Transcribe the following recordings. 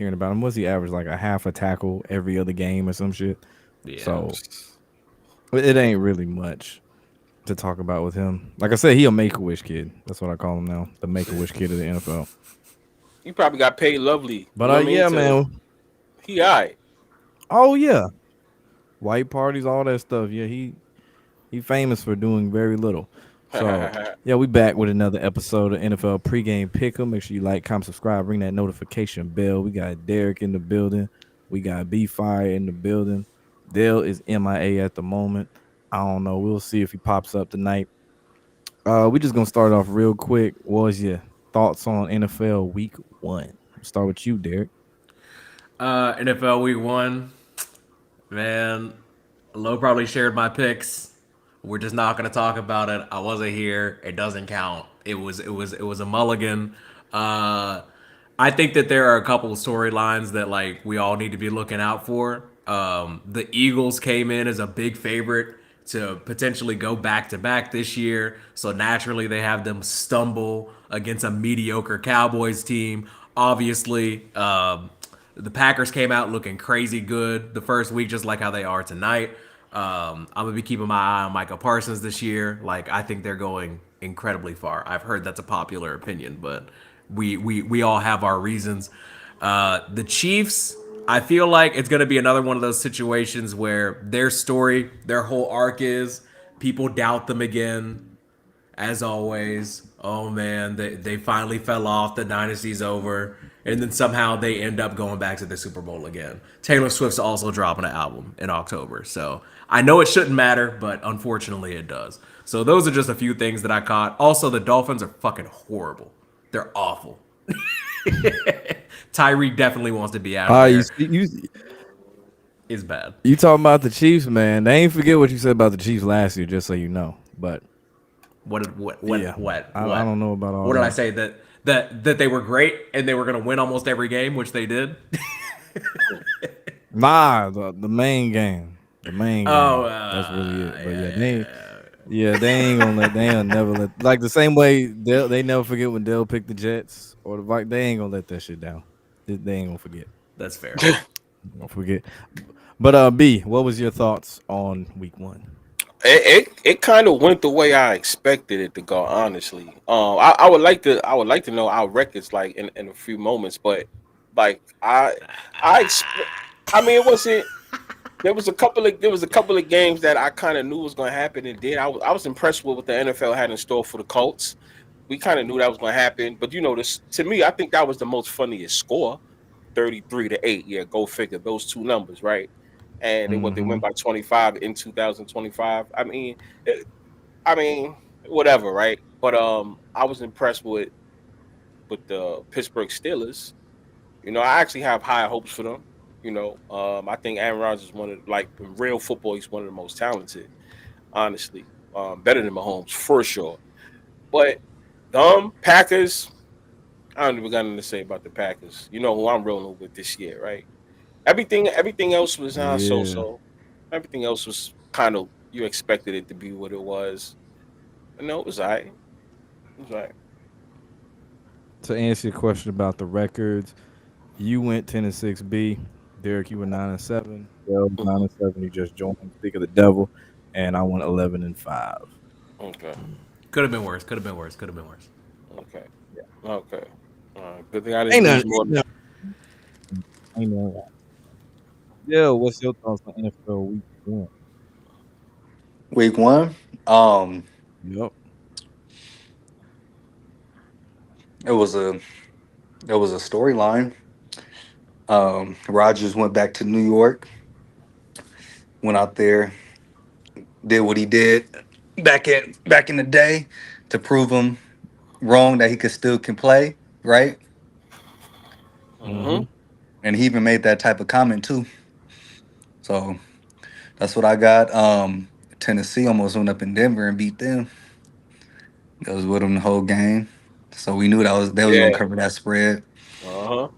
hearing about him. Was he average like a half a tackle every other game or some shit? Yeah. So it ain't really much to talk about with him. Like I said, he a make a wish kid. That's what I call him now, the make a wish kid of the NFL. He probably got paid lovely. You But know what I mean? yeah, man. He all right. Oh yeah, white parties, all that stuff. Yeah, he famous for doing very little. So yeah, we back with another episode of NFL pregame pick'em. Make sure you like, comment, subscribe, ring that notification bell. We got Derek in the building. We got B Fire in the building. Dale is MIA at the moment. I don't know. We'll see if he pops up tonight. We just gonna start off real quick. What was your thoughts on NFL Week 1? Start with you, Derek. NFL Week 1, man. Low probably shared my picks. We're just not going to talk about it. I wasn't here. It doesn't count. It was a mulligan. Uh, I think that there are a couple of storylines that like we all need to be looking out for. The Eagles came in as a big favorite to potentially go back to back this year, so naturally they have them stumble against a mediocre Cowboys team. Obviously, the Packers came out looking crazy good the first week, just like how they are tonight. I'm gonna be keeping my eye on Micah Parsons this year. Like I think they're going incredibly far. I've heard that's a popular opinion, but we all have our reasons. The Chiefs, I feel like it's gonna be another one of those situations where their story, their whole arc is people doubt them again as always. Oh man, they finally fell off. The dynasty's over. And then somehow they end up going back to the Super Bowl again. Taylor Swift's also dropping an album in October. So I know it shouldn't matter, but unfortunately it does. So those are just a few things that I caught. Also, the Dolphins are fucking horrible. They're awful. Tyreek definitely wants to be out of You there. It's bad. you talking about the Chiefs, man? They ain't forget what you said about the Chiefs last year, just so you know. But What did what yeah, what what I what? don't know about all What did I that. say that they were great and they were going to win almost every game, which they did? Nah, the main game, the main Oh, game. That's really it. But yeah, yeah. they ain't gonna let. They ain't never let. Like the same way they never forget when Dell picked the Jets or the Vikings. They ain't gonna let that shit down. They ain't gonna forget. That's fair. Don't forget. But B, what was your thoughts on Week 1? It kind of went the way I expected it to go. Honestly, I would like to know our records like in a few moments, but like I mean it wasn't. There was a couple of games that I kind of knew was going to happen and did. I was impressed with what the NFL had in store for the Colts. We kind of knew that was going to happen, but this to me, I think that was the most funniest score, 33-8. Yeah, go figure. Those two numbers, right? And they Mm-hmm. went by 25 in 2025. I mean, whatever, right? But I was impressed with the Pittsburgh Steelers. I actually have high hopes for them. I think Aaron Rodgers is one of like in real football. He's one of the most talented, honestly. Better than Mahomes for sure. But Packers, I don't even got nothing to say about the Packers. You know who I'm rolling with this year, right? Everything else was Yeah. so-so. Everything else was kind of you expected it to be what it was. No, it was alright. It was alright. To answer your question about the records, you went 10-6. B, Derek, you were 9-7. Dell was Mhm. 9-7. You just joined. Speak of the devil, and I went 11-5. Okay, Could have been worse. Could have been worse. Could have been worse. okay, okay. Good thing I didn't Ain't lose nothing. more. Ain't nothing. Yeah, what's your thoughts on NFL Week 1? Week 1, um, Yep. it was a storyline. Rogers went back to New York, went out there, did what he did back in the day to prove him wrong that he could still can play, right? Hmm. Mm-hmm. And he even made that type of comment too. So that's what I got. Tennessee almost went up in Denver and beat them. That was with them the whole game. So we knew they was gonna Yeah. cover that spread. Uh-huh.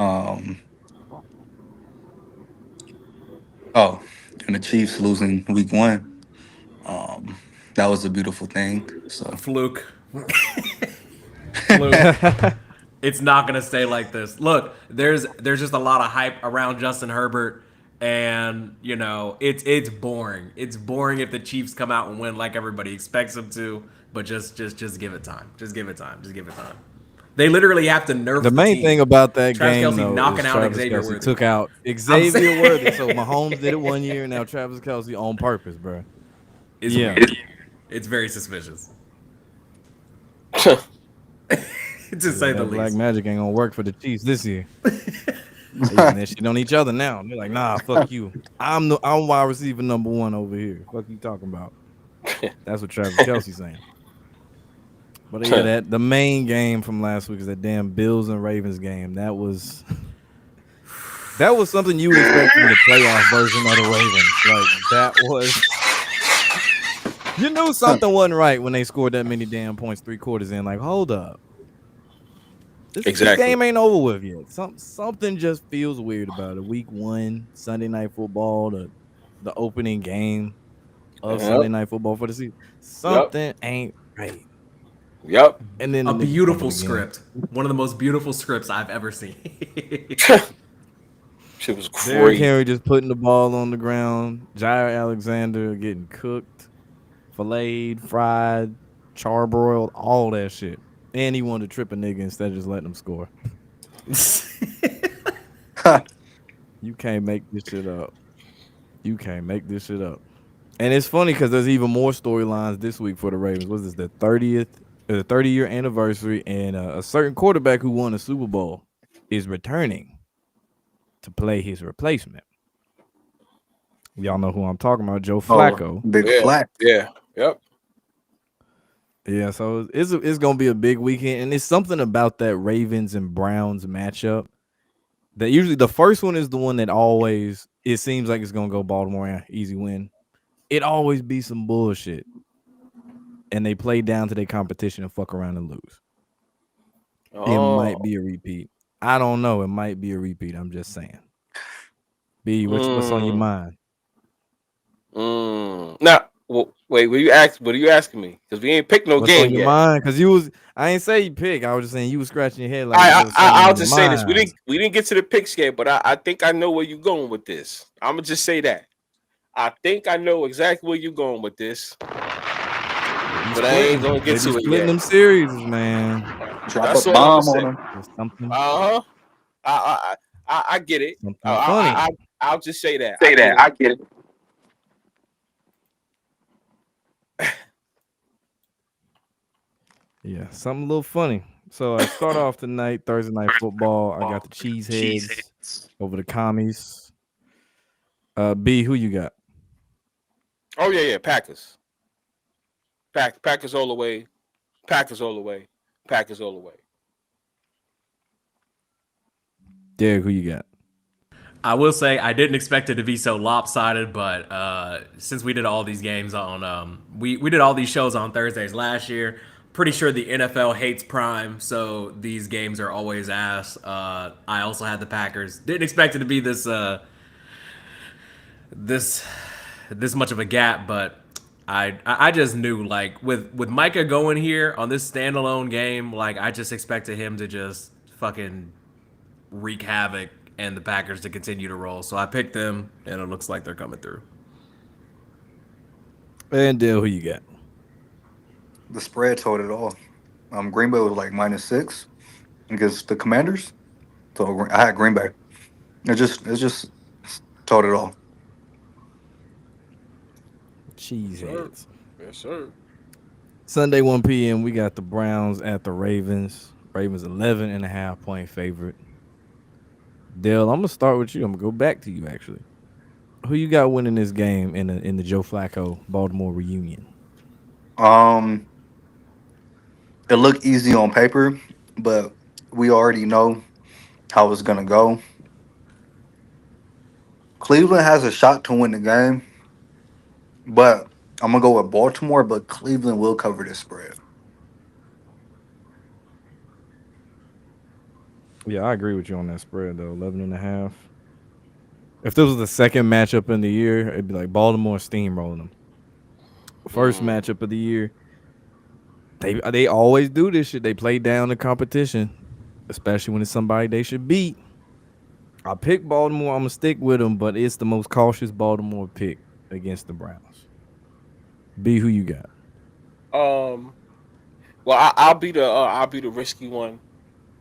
Um, oh, and the Chiefs losing week 1. Um, that was a beautiful thing. So Fluke. Fluke. It's not gonna stay like this. Look, there's just a lot of hype around Justin Herbert, and it's boring. It's boring if the Chiefs come out and win like everybody expects them to. But just give it time. Just give it time. Just give it time. They literally have to The nerf the main thing team. about that Travis game Kelsey though is knocking out Travis Xavier Kelsey Worthy. took out I'm Xavier Worthy. So saying Mahomes did it one year, now Travis Kelsey on purpose, bro. it's Yeah. weird. It's very suspicious, to Yeah, say the that black least. magic ain't gonna work for the Chiefs this year. They using that shit on each other now. They're like, nah, fuck you. I'm wide receiver number one over here. Fuck you talking about. That's what Travis Kelsey's saying. But yeah, that the main game from last week is that damn Bills and Ravens game. That was something you would expect from the playoff version of the Ravens. Like that was you knew something wasn't right when they scored that many damn points 3 quarters in. Like, hold up. This Exactly. game ain't over with yet. Something just feels weird about it. Week 1, Sunday night football, the opening game of Yep. Sunday night football for the season. Yep. Something ain't right. Yep. And then A the niggas fumbled beautiful again. script. One of the most beautiful scripts I've ever seen. Shit was Derrick crazy. Henry just putting the ball on the ground. Jair Alexander getting cooked, filleted, fried, charbroiled, all that shit. And he wanted to trip a nigga instead of just letting him score. You can't make this shit up. You can't make this shit up. And it's funny because there's even more storylines this week for the Ravens. What's this? The 30-year anniversary, and a certain quarterback who won a Super Bowl is returning to play his replacement. Y'all know who I'm talking about, Joe Oh, Flacco. big Yeah. flat. Yeah. Yep. Yeah, so it's gonna be a big weekend, and it's something about that Ravens and Browns matchup that usually the first one is the one that always it seems like it's gonna go Baltimore, yeah, easy win. It always be some bullshit, and they play down to their competition and fuck around and lose. It might Oh. be a repeat. I don't know. It might be a repeat. I'm just saying. B, what's on your Mm. mind? Now, wait. What are you asking me? Because we ain't picked no What's on game your yet. mind? Because you was I ain't say you pick. I was just saying you was scratching your head like there was something I'll on your just say this. We mind. didn't get to the picks yet, but I think I know where you're going with this. I'm gonna just say that. I think I know exactly where you're going with this, You but I ain't splitting. gonna They get be to it splitting yet. them series, man. Drop a That's all I'm gonna bomb say. on him. There's something Uh huh. I get it. something funny. I'll just say that. I get it. I get it. Yeah, something a little funny. So I start off tonight, Thursday night football. I got the Cheeseheads over the commies. B, who you got? Oh yeah. Packers. Packers all the way. Packers all the way. Packers all the way. Derek, who you got? I will say I didn't expect it to be so lopsided, but since we did all these games on, we did all these shows on Thursdays last year. Pretty sure the NFL hates Prime, so these games are always ass. I also had the Packers. Didn't expect it to be this this much of a gap, but I just knew like with Micah going here on this standalone game, like I just expected him to just fucking wreak havoc and the Packers to continue to roll. So I picked them, and it looks like they're coming through. And Dale, who you got? The spread told it all. Green Bay was like -6 against the Commanders. So I had Green Bay. It just told it all. Sir. Cheeseheads. Yes, sir. Sunday, 1 p.m., we got the Browns at the Ravens. Ravens 11.5-point favorite. Dale, I'm gonna start with you. I'm gonna go back to you actually. Who you got winning this game in the Joe Flacco Baltimore reunion? Um, it looked easy on paper, but we already know how it's gonna go. Cleveland has a shot to win the game, but I'm gonna go with Baltimore. But Cleveland will cover the spread. Yeah, I agree with you on that spread though. 11.5. If this was the second matchup in the year, it'd be like Baltimore steamrolling them. First Mm. matchup of the year, they always do this shit. They play down the competition. especially when it's somebody they should beat. I pick Baltimore. I'm gonna stick with them, but it's the most cautious Baltimore pick against the Browns. B, who you got? Um, well, I'll be the risky one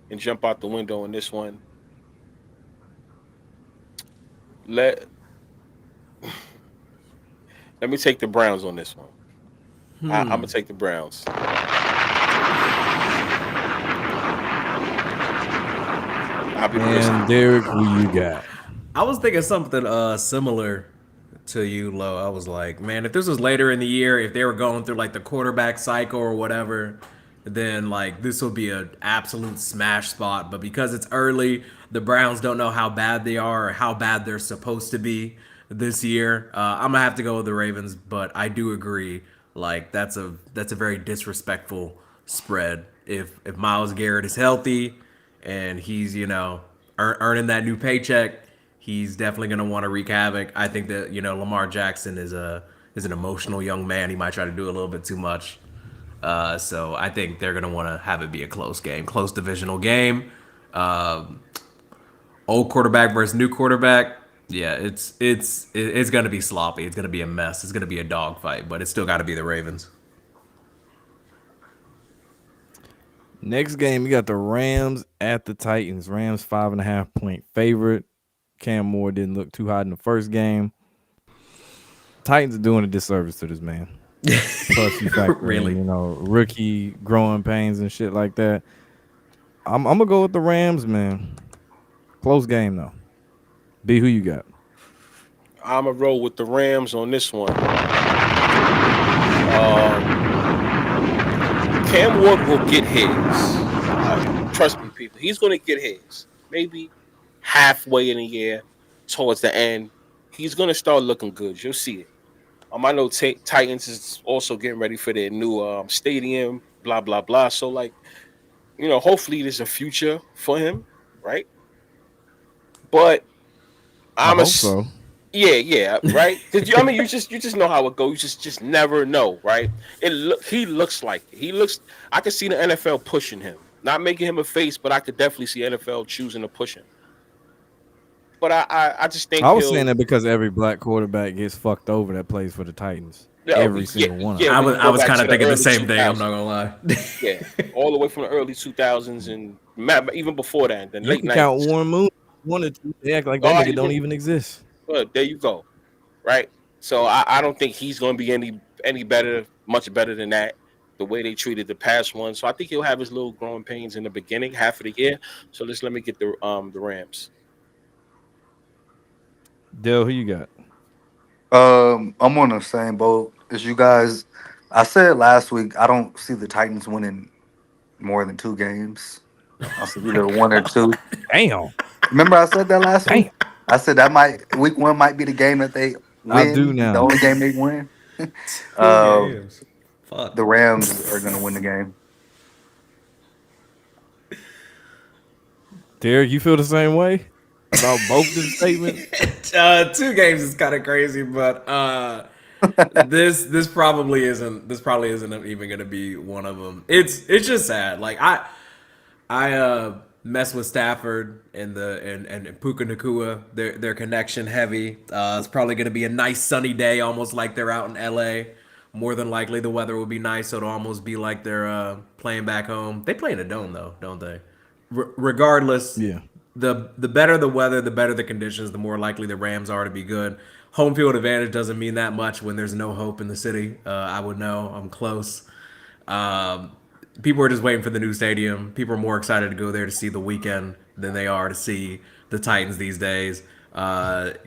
and jump out the window on this one. Let Let me take the Browns on this one. I'm gonna take the Browns. I'll be the risky And one. Derek, who you got? I was thinking something similar to you, Lo. I was like, man, if this was later in the year, if they were going through like the quarterback cycle or whatever, then like this would be an absolute smash spot. But because it's early, the Browns don't know how bad they are or how bad they're supposed to be this year. I'm gonna have to go with the Ravens, but I do agree. Like that's a very disrespectful spread. If Miles Garrett is healthy and he's earning that new paycheck, he's definitely going to want to wreak havoc. I think that Lamar Jackson is an emotional young man. He might try to do a little bit too much. So I think they're going to want to have it be a close game, close divisional game. Um, Old quarterback versus new quarterback. Yeah, it's going to be sloppy. It's going to be a mess. It's going to be a dogfight, but it's still got to be the Ravens. Next game, you got the Rams at the Titans. Rams 5.5 point favorite. Cam Moore didn't look too hot in the first game. Titans are doing a disservice to this man. Plus, you factor in, Really. rookie growing pains and shit like that. I'm gonna go with the Rams, man. Close game though. B, who you got? I'm gonna roll with the Rams on this one. Um, Cam Ward will get his. Trust me, people. He's gonna get his. Maybe halfway in the year, towards the end, he's gonna start looking good. You'll see it. I know Titans is also getting ready for their new stadium. Blah blah blah. So like, hopefully there's a future for him, right? But I I'm a hope so. yeah, yeah, right. Because I mean, you just know how it goes. You just never know, right? He looks like it. He looks. I could see the NFL pushing him, not making him a face, but I could definitely see NFL choosing to push him. But I just think I was saying he'll. that because every black quarterback gets fucked over that plays for the Titans. Yeah, Every yeah, single one of yeah. them. I We was can I go was back kind to of the thinking the early same thing. I'm 2000s. not gonna lie. Yeah, all the way from the early 2000s and even before that, the You late can count 90s. Warren Moon. One or two. They act like that Oh, nigga don't even exist. good. There you go. Right. So I don't think he's going to be any better, much better than that. The way they treated the past one, so I think he'll have his little growing pains in the beginning, half of the year. So just let me get the Rams. Dale, who you got? I'm on the same boat as you guys. I said last week I don't see the Titans winning more than 2 games. I'll say My either one or God. two. Damn. Remember I said that last week? Damn. I said that might week one might be the game that they I do win, the now. only game they win. Two uh, games. Fuck. the Rams are gonna win the game. Derek, you feel the same way about both them statements? 2 games is kind of crazy, but this probably isn't even gonna be one of them. It's just sad. Like I mess with Stafford and Puka Nakua. Their connection heavy. It's probably gonna be a nice sunny day, almost like they're out in LA. More than likely, the weather will be nice, so it'll almost be like they're playing back home. They play in a dome though, don't they? Regardless, Yeah. the better the weather, the better the conditions, the more likely the Rams are to be good. Home field advantage doesn't mean that much when there's no hope in the city. I would know. I'm close. Um, People are just waiting for the new stadium. People are more excited to go there to see the weekend than they are to see the Titans these days.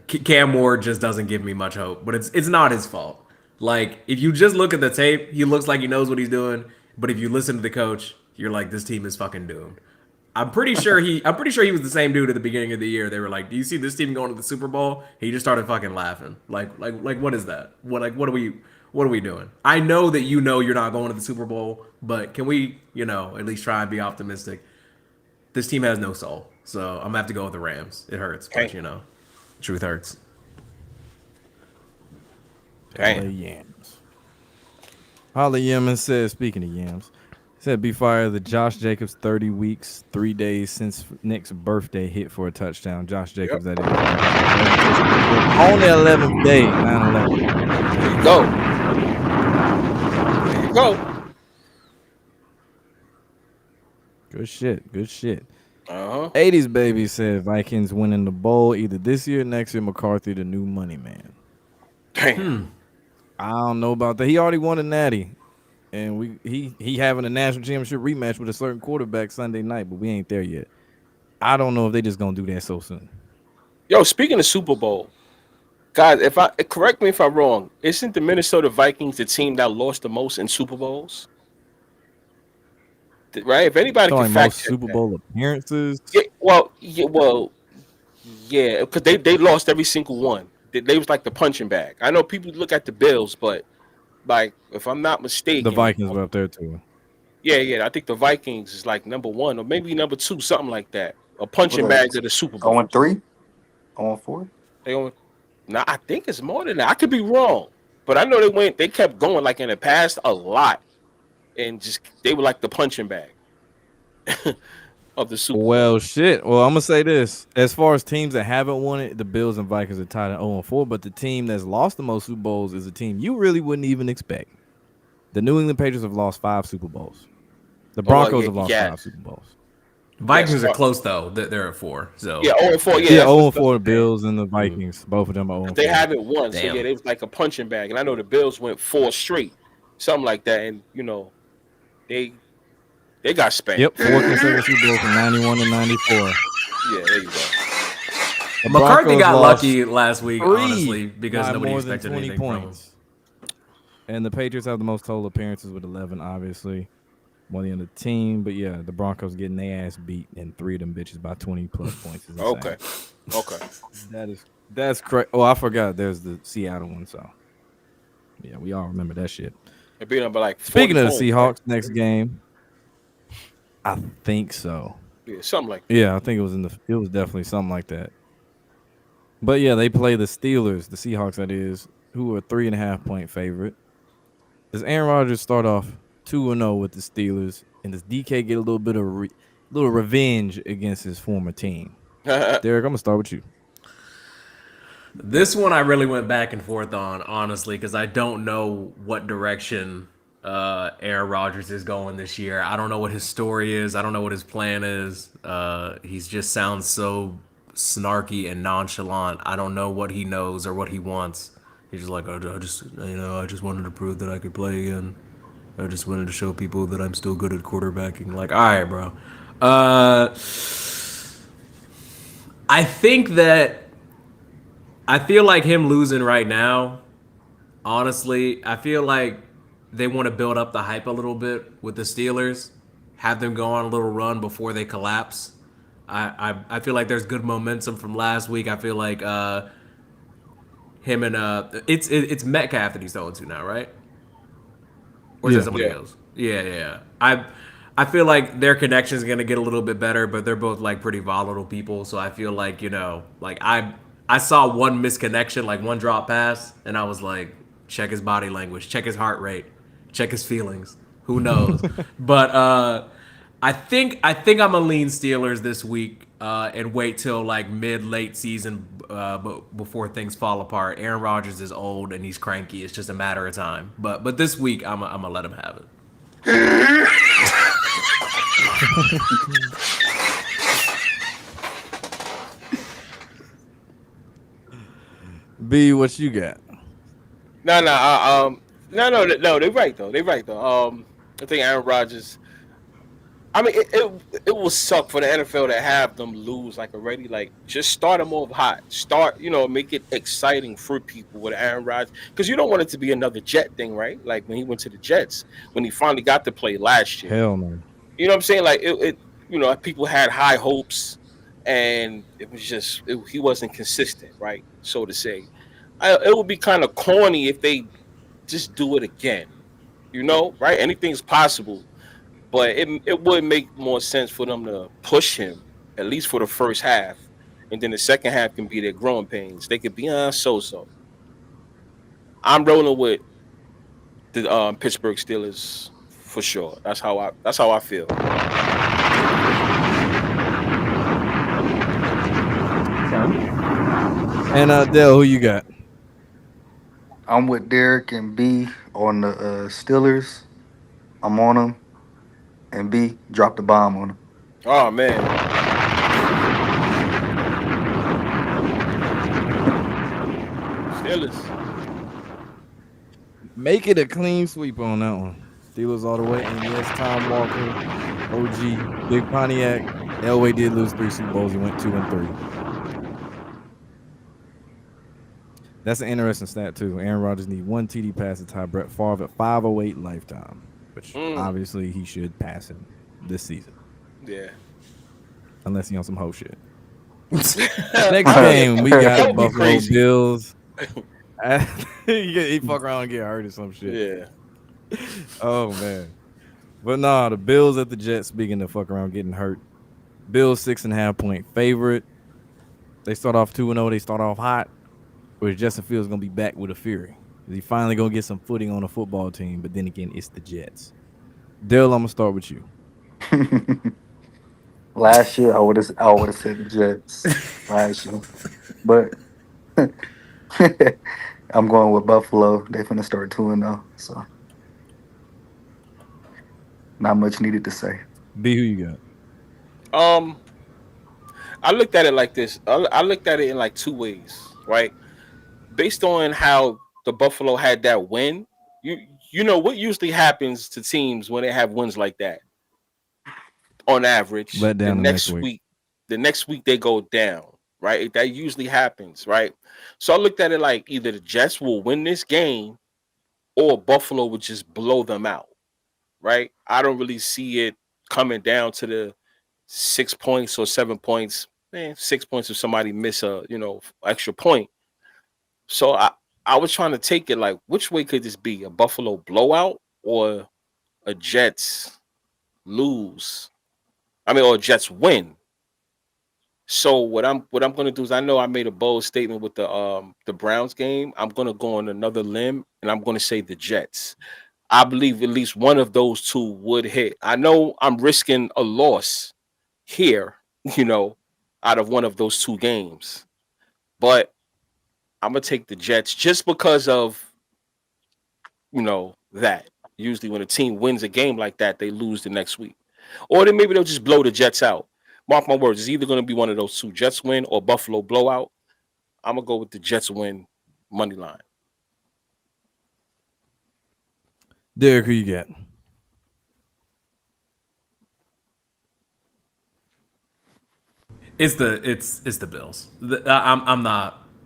Cam Ward just doesn't give me much hope, but it's not his fault. Like if you just look at the tape, he looks like he knows what he's doing. But if you listen to the coach, you're like, this team is fucking doomed. I'm pretty sure he was the same dude at the beginning of the year. They were like, "Do you see this team going to the Super Bowl?" He just started fucking laughing. Like what is that? What are we doing? I know that you're not going to the Super Bowl, but can we, at least try and be optimistic? This team has no soul. So I'm gonna have to go with the Rams. It hurts, but Damn, truth hurts. LA damn. Yams. Holly Yemen says, speaking of yams, Said be fired. The Josh Jacobs 30 weeks, 3 days since Nick's birthday hit for a touchdown. Josh Yep. Jacobs, that is. On the 11th day, 9/11. There you go. There you go. Good shit. Good shit. Uh huh. 80s baby said Vikings winning the bowl either this year or next year. McCarthy, the new money man. Damn. I don't know about that. He already won a natty. And he having a national championship rematch with a certain quarterback Sunday night, but we ain't there yet. I don't know if they just gonna do that so soon. Yo, speaking of Super Bowl, guys, if I correct me if I'm wrong, isn't the Minnesota Vikings the team that lost the most in Super Bowls? Right? If anybody So can like fact most check Super that. Bowl appearances. Yeah, because they lost every single one. They was like the punching bag. I know people look at the Bills, but like if I'm not The mistaken, Vikings were up there too. yeah, I think the Vikings is like number one or maybe number two, something like that. A What punching bag else? to the Super I Bowl. went 3. I went 4. They only, now I think it's more than that. I could be wrong, but I know they kept going like in the past a lot, and just they were like the punching bag of the Super Bowl. Well, shit. Well, I'm gonna say this: as far as teams that haven't won it, the Bills and Vikings are tied at 0-4. But the team that's lost the most Super Bowls is a team you really wouldn't even expect. The New England Patriots have lost 5 Super Bowls. The Oh well, Broncos yeah, have lost yeah, 5 Super Bowls. yes, Vikings are close though. They're at 4. yeah. So 0-4, yeah, Yeah, that's 'o what the I'm saying. Bills and the mm, Vikings. Both of them are 0 'Cause and they 4. haven't won, so yeah, damn. they was like a punching bag, and I know the Bills went four straight, something like that, and they they got Yep, spanked. 4 consecutive Super Bowls from 91 to 94. Yeah, there you go. The McCarthy Broncos got lost lucky last week, honestly, three because by nobody more than expected 20 anything from him. points. And the Patriots have the most total appearances with 11, obviously. More than the team. But yeah, the Broncos getting their ass beat and 3 of them bitches by 20 plus points is Okay, insane. okay. That's correct. Oh, I forgot there's the Seattle one. So yeah, we all remember that shit. They beat them by like 40 Speaking of the points, right? Seahawks, next game, I think so. Yeah, something like that. Yeah, I think it was definitely something like that. But yeah, they play the Steelers, the Seahawks that is, who are 3.5 point favorite. Does Aaron Rodgers start off 2-0 with the Steelers, and does DK get a little bit of little revenge against his former team? Derek, I'm gonna start with you. This one I really went back and forth on, honestly, because I don't know what direction Aaron Rodgers is going this year. I don't know what his story is. I don't know what his plan is. He just sounds so snarky and nonchalant. I don't know what he knows or what he wants. He's just like, I just wanted to prove that I could play again. I just wanted to show people that I'm still good at quarterbacking. Like, all right, bro. Uh, I think that I feel like him losing right now, honestly, I feel like they want to build up the hype a little bit with the Steelers, have them go on a little run before they collapse. I feel like there's good momentum from last week. I feel like him and it's Metcalf that he's throwing to now, right? Or is that Yeah. somebody Yeah. else? Yeah. I feel like their connection is gonna get a little bit better, but they're both like pretty volatile people. So I feel like like I saw one misconnection, like one drop pass, and I was like, check his body language, check his heart rate, check his feelings. Who knows? But I think I'm gonna lean Steelers this week and wait till like mid late season, but before things fall apart. Aaron Rodgers is old and he's cranky. It's just a matter of time. But this week I'm gonna let him have it. B, what you got? No, no, no. They're right though. They're right though. I think Aaron Rodgers. I mean, it will suck for the NFL to have them lose like already. Like, just start them off hot. Start, make it exciting for people with Aaron Rodgers because you don't want it to be another Jet thing, right? Like when he went to the Jets when he finally got to play last year. Hell no. You know what I'm saying? Like people had high hopes, and it was just he wasn't consistent, right? So to say, it would be kind of corny if they just do it again. Right? Anything's possible, but it would make more sense for them to push him at least for the first half, and then the second half can be their growing pains. They could be so. I'm rolling with the Pittsburgh Steelers for sure. That's how I feel. Okay. And Dell, who you got? I'm with Derek and B on the Steelers. I'm on them, and B dropped the bomb on them. Oh man, Steelers. Make it a clean sweep on that one. Steelers all the way. And yes, Tom Walker, OG, Big Pontiac. Elway did lose 3 Super Bowls. He went 2-3. That's an interesting stat too. Aaron Rodgers need 1 TD pass to tie Brett Favre at 508 lifetime, which Mm, obviously he should pass him this season, yeah, unless he on some hoe shit. Next game, we got that would be Buffalo crazy. Bills. He fuck around and get hurt or some shit. Yeah. Oh man. But nah, the Bills at the Jets. Speaking of fuck around getting hurt, Bills 6.5 point favorite. They start off 2-0. They start off hot. Whereas Justin Fields gonna be back with a fury. Is he finally gonna get some footing on a football team? But then again, it's the Jets. Dale, I'm gonna start with you. Last year, I would have said the Jets. Last year, but I'm going with Buffalo. They finna start 2-0, so not much needed to say. B, who you got? Um, I looked at it like this. I looked at it in like two ways, right? Based on how the Buffalo had that win, you you know what usually happens to teams when they have wins like that. On average, Let down the next week. the next week they go down, right? That usually happens, right? So I looked at it like either the Jets will win this game or Buffalo would just blow them out, right? I don't really see it coming down to the 6 points or 7 points. Man, 6 points if somebody miss a extra point. So I was trying to take it like which way could this be? A Buffalo blowout or a Jets lose? I mean, or Jets win. So what I'm gonna do is I know I made a bold statement with the Browns game. I'm gonna go on another limb and I'm gonna say the Jets. I believe at least one of those two would hit. I know I'm risking a loss here, you know, out of one of those two games, but I'm gonna take the Jets just because of that. Usually when a team wins a game like that, they lose the next week. Or then maybe they'll just blow the Jets out. Mark my words, it's either gonna be one of those two. Jets win or Buffalo blowout. I'm gonna go with the Jets win money line. Derek, who you got? It's the Bills.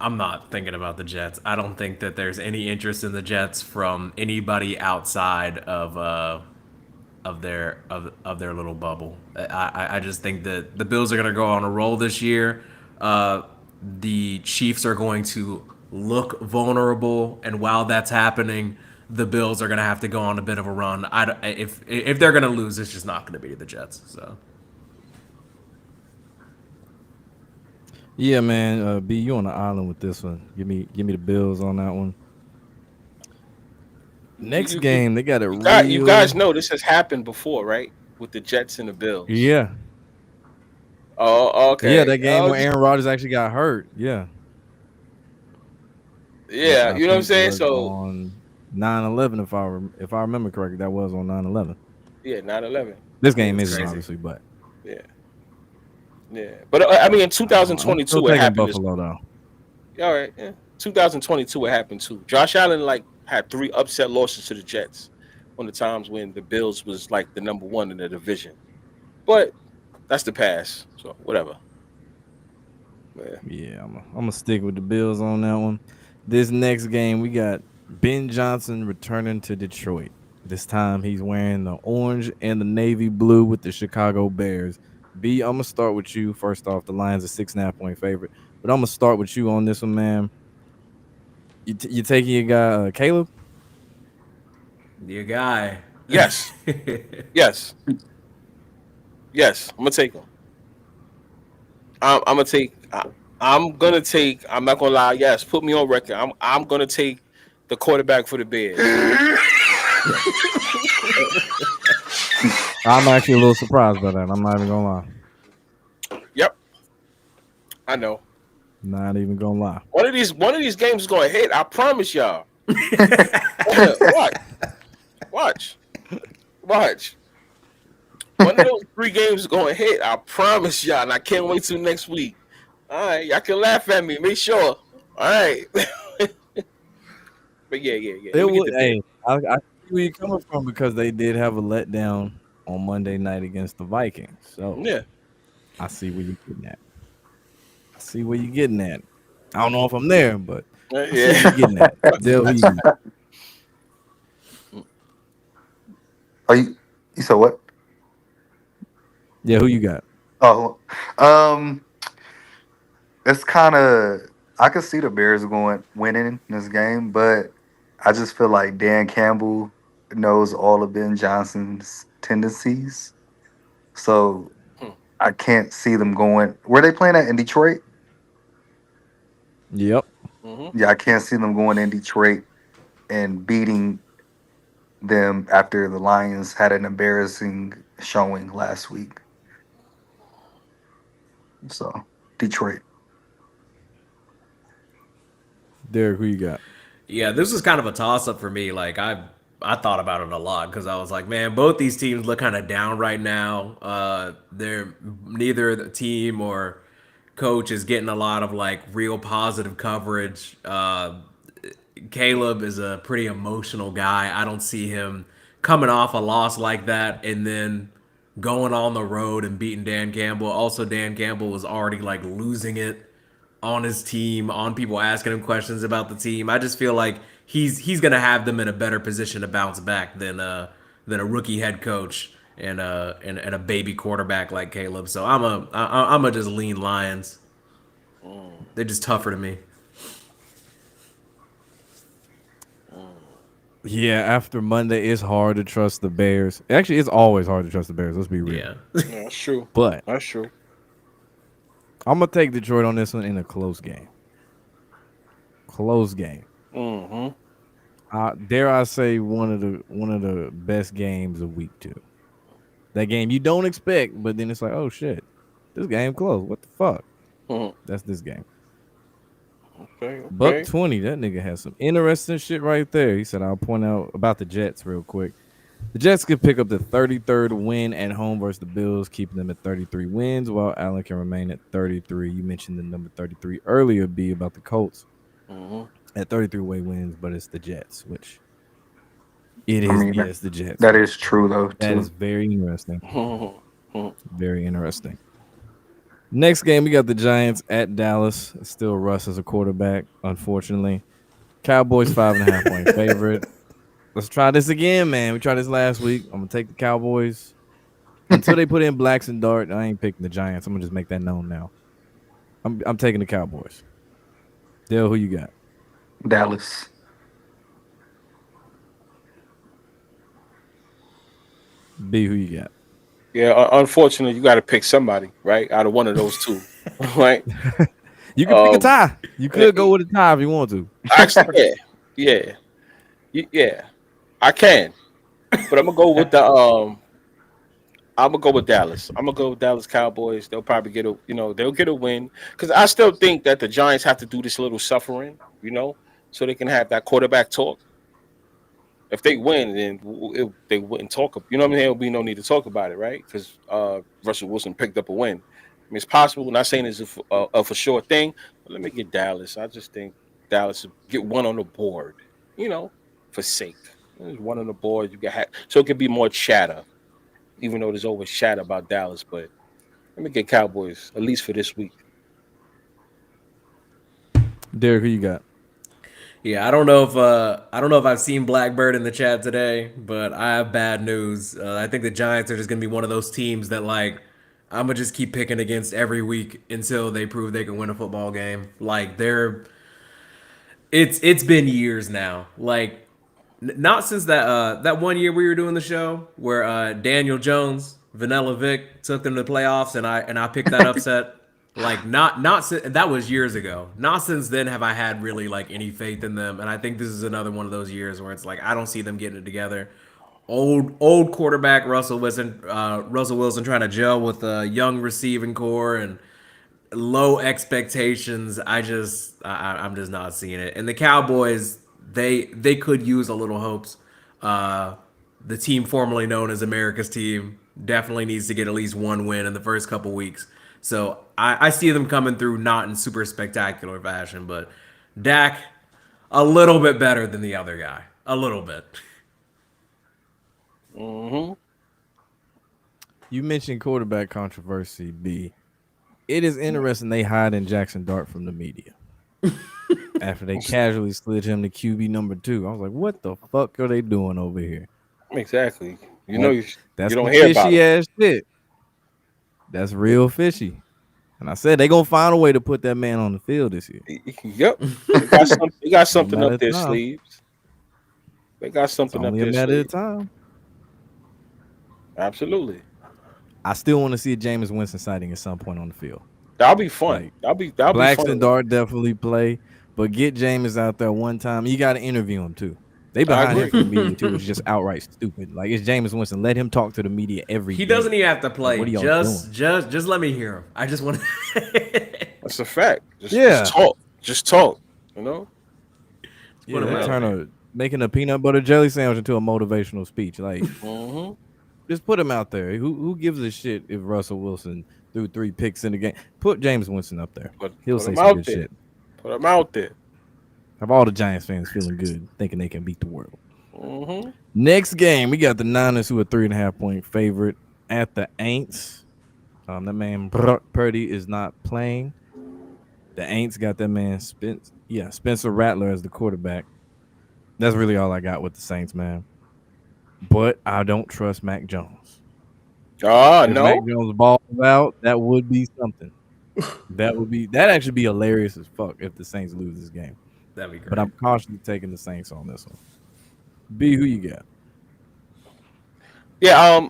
I'm not thinking about the Jets. I don't think that there's any interest in the Jets from anybody outside of their little bubble. I just think that the Bills are going to go on a roll this year. The Chiefs are going to look vulnerable, and while that's happening, the Bills are going to have to go on a bit of a run. If they're going to lose, it's just not going to be the Jets. So Yeah, man. B, you on the island with this one. Give me the Bills on that one. Next You you game, they got a you guys real. know this has happened before, right? With the Jets and the Bills. Yeah, Oh, yeah, okay. that game where Aaron Rodgers actually got hurt. Yeah, which Yeah, I you know what I'm think saying? was So on 9/11. If I remember correctly, that was on 9/11. yeah, 9/11. This I mean, game it's isn't crazy. obviously, but yeah, yeah. But I mean, in I'm still 2022, it taking happened. Buffalo though. All right, yeah. 2022 it happened too. Josh Allen like had three upset losses to the Jets on the times when the Bills was like the number one in the division. But that's the past. So whatever. Yeah. Yeah, I'm gonna stick with the Bills on that one. This next game, we got Ben Johnson returning to Detroit. This time he's wearing the orange and the navy blue with the Chicago Bears. B, I'm gonna start with you. First off, the Lions are 6.5 point favorite, but I'm gonna start with you on this one, man. You taking your guy Caleb? your guy. Yes. Yes. Yes. I'm gonna take him. I'm gonna take. I'm gonna take. I'm not gonna lie. Yes. Put me on record. I'm gonna take the quarterback for the Bears. Yes. I'm actually a little surprised by that. I'm not even gonna lie. Yep, I know. Not even gonna lie. One of these games is gonna hit. I promise y'all. Watch, watch, watch. One of those three games is gonna hit. I promise y'all, and I can't wait till next week. All right, y'all can laugh at me. Make sure. All right, but yeah. Let It me get would. the bid. Hey, I see where you're coming from because they did have a letdown on Monday night against the Vikings. So Yeah, I see where you're getting at. I see where you're getting at. I don't know if I'm there, but I see where yeah. you're getting at. Dale, who you got? Are you said what? Yeah, who you got? Oh, um, it's kind of I could see the Bears going winning this game, but I just feel like Dan Campbell knows all of Ben Johnson's tendencies, so Hmm. I can't see them going. Were they playing at in Detroit? Yep. Mm-hmm. Yeah, I can't see them going in Detroit and beating them after the Lions had an embarrassing showing last week. So Detroit. Derek, who you got? Yeah, this was kind of a toss up for me. Like I thought about it a lot because I was like, man, both these teams look kind of down right now. They're neither the team or coach is getting a lot of like real positive coverage. Caleb is a pretty emotional guy. I don't see him coming off a loss like that and then going on the road and beating Dan Campbell. Also, Dan Campbell was already like losing it on his team, on people asking him questions about the team. I just feel like he's gonna have them in a better position to bounce back than a rookie head coach and a baby quarterback like Caleb. So I'm a just lean Lions. Mm, They're just tougher to me. mm. Yeah, after Monday, it's hard to trust the Bears. Actually, it's always hard to trust the Bears. Let's be real. Yeah. Yeah, that's true. But That's true. I'm gonna take Detroit on this one in a close game. Close game. Mm-hmm. Dare I say one of the best games of week two. That game you don't expect, but then it's like, oh shit, this game close. What the fuck? Mm-hmm. That's this game. Okay, Buck okay. 20. That nigga has some interesting shit right there. He said, I'll point out about the Jets real quick. The Jets could pick up the 33rd win at home versus the Bills, keeping them at 33 wins, while Allen can remain at 33. You mentioned the number 33 earlier, B, about the Colts Mm-hmm. at 33 way wins, but it's the Jets, which it I is. mean, Yeah, it's the Jets, that is which true though that is too. very interesting. Mm-hmm. Very interesting. Next game, we got the Giants at Dallas. It's still Russ as a quarterback, unfortunately. Cowboys 5.5 point favorite. Let's try this again, man. We tried this last week. I'm gonna take the Cowboys until they put in blacks and dart. I ain't picking the Giants. I'm gonna just make that known now. I'm taking the Cowboys. Dale, who you got? Dallas. B, who you got? Yeah, unfortunately, you got to pick somebody, right? Out of one of those two, right? You can pick a Um, tie. You eh, could go with a tie if you want to. actually, yeah, yeah, I can, but I'm gonna go with Dallas. I'm gonna go with Dallas Cowboys. They'll probably they'll get a win because I still think that the Giants have to do this little suffering, so they can have that quarterback talk. If they win, then they wouldn't talk. You know what I mean? There'll be no need to talk about it, right? Because Russell Wilson picked up a win. I mean, it's possible. Not saying it's a for sure thing, but let me get Dallas. I just think Dallas will get one on the board. You know, for sake. There's one on the board. You got so it could be more chatter, even though there's always chatter about Dallas. But let me get Cowboys at least for this week. Derek, who you got? Yeah, I don't know if I've seen Blackbird in the chat today, but I have bad news. I think the Giants are just gonna be one of those teams that like I'm gonna just keep picking against every week until they prove they can win a football game. Like it's been years now. Like not since that one year we were doing the show where Daniel Jones, Vanilla Vic took them to the playoffs, and I picked that upset. Like not that was years ago. Not since then have I had really like any faith in them, and I think this is another one of those years where it's like I don't see them getting it together. old quarterback Russell Wilson trying to gel with a young receiving core and low expectations. I'm just not seeing it. And the Cowboys, they could use a little hopes. Uh, the team formerly known as America's team definitely needs to get at least one win in the first couple weeks. So I see them coming through not in super spectacular fashion, but Dak a little bit better than the other guy. A little bit. Mm-hmm. You mentioned quarterback controversy, B. It is interesting they hide in Jackson Dart from the media after they casually slid him to QB number 2. I was like, what the fuck are they doing over here? Exactly. You know That you that's don't some hear about fishy them. ass shit. That's real fishy. And I said they gonna find a way to put that man on the field this year. Yep. They got some. They got It's only a something matter up of their time. sleeves. They got It's something up only a their matter of sleeve. time. Absolutely. I still want to see a Jameis Winston sighting at some point on the field. That'll be fun. Like That'll be fun. Blackson Dart definitely play, but get Jameis out there one time. You got to interview him too. They I behind him agree. from the media too, which is just outright stupid. Like it's Jameis Winston. Let him talk to the media every He doesn't game. even have to Like play. what are y'all doing? Just let me hear him. I just want to That's a fact. Just Yeah, talk. Just talk. You know. put yeah. him They out turn there. a making a peanut butter jelly sandwich into a motivational speech. Like Mm-hmm. just put him out there. Who gives a shit if Russell Wilson threw 3 picks in the game? Put James Winston up there. He'll Put say them some out good there. shit. Put them out there. Have all the Giants fans feeling good, thinking they can beat the world. Mm-hmm. Next game, we got the Niners, who are 3.5 point favorite at the Aints. That man Purdy is not playing. The Aints got that man Spencer Rattler as the quarterback. That's really all I got with the Saints, man. But I don't trust Mac Jones. If Mac No. Jones balls out, that would be something. That actually be hilarious as fuck if the Saints lose this game. That'd be But great. I'm cautiously taking the Saints on this one. B, who you got? Yeah.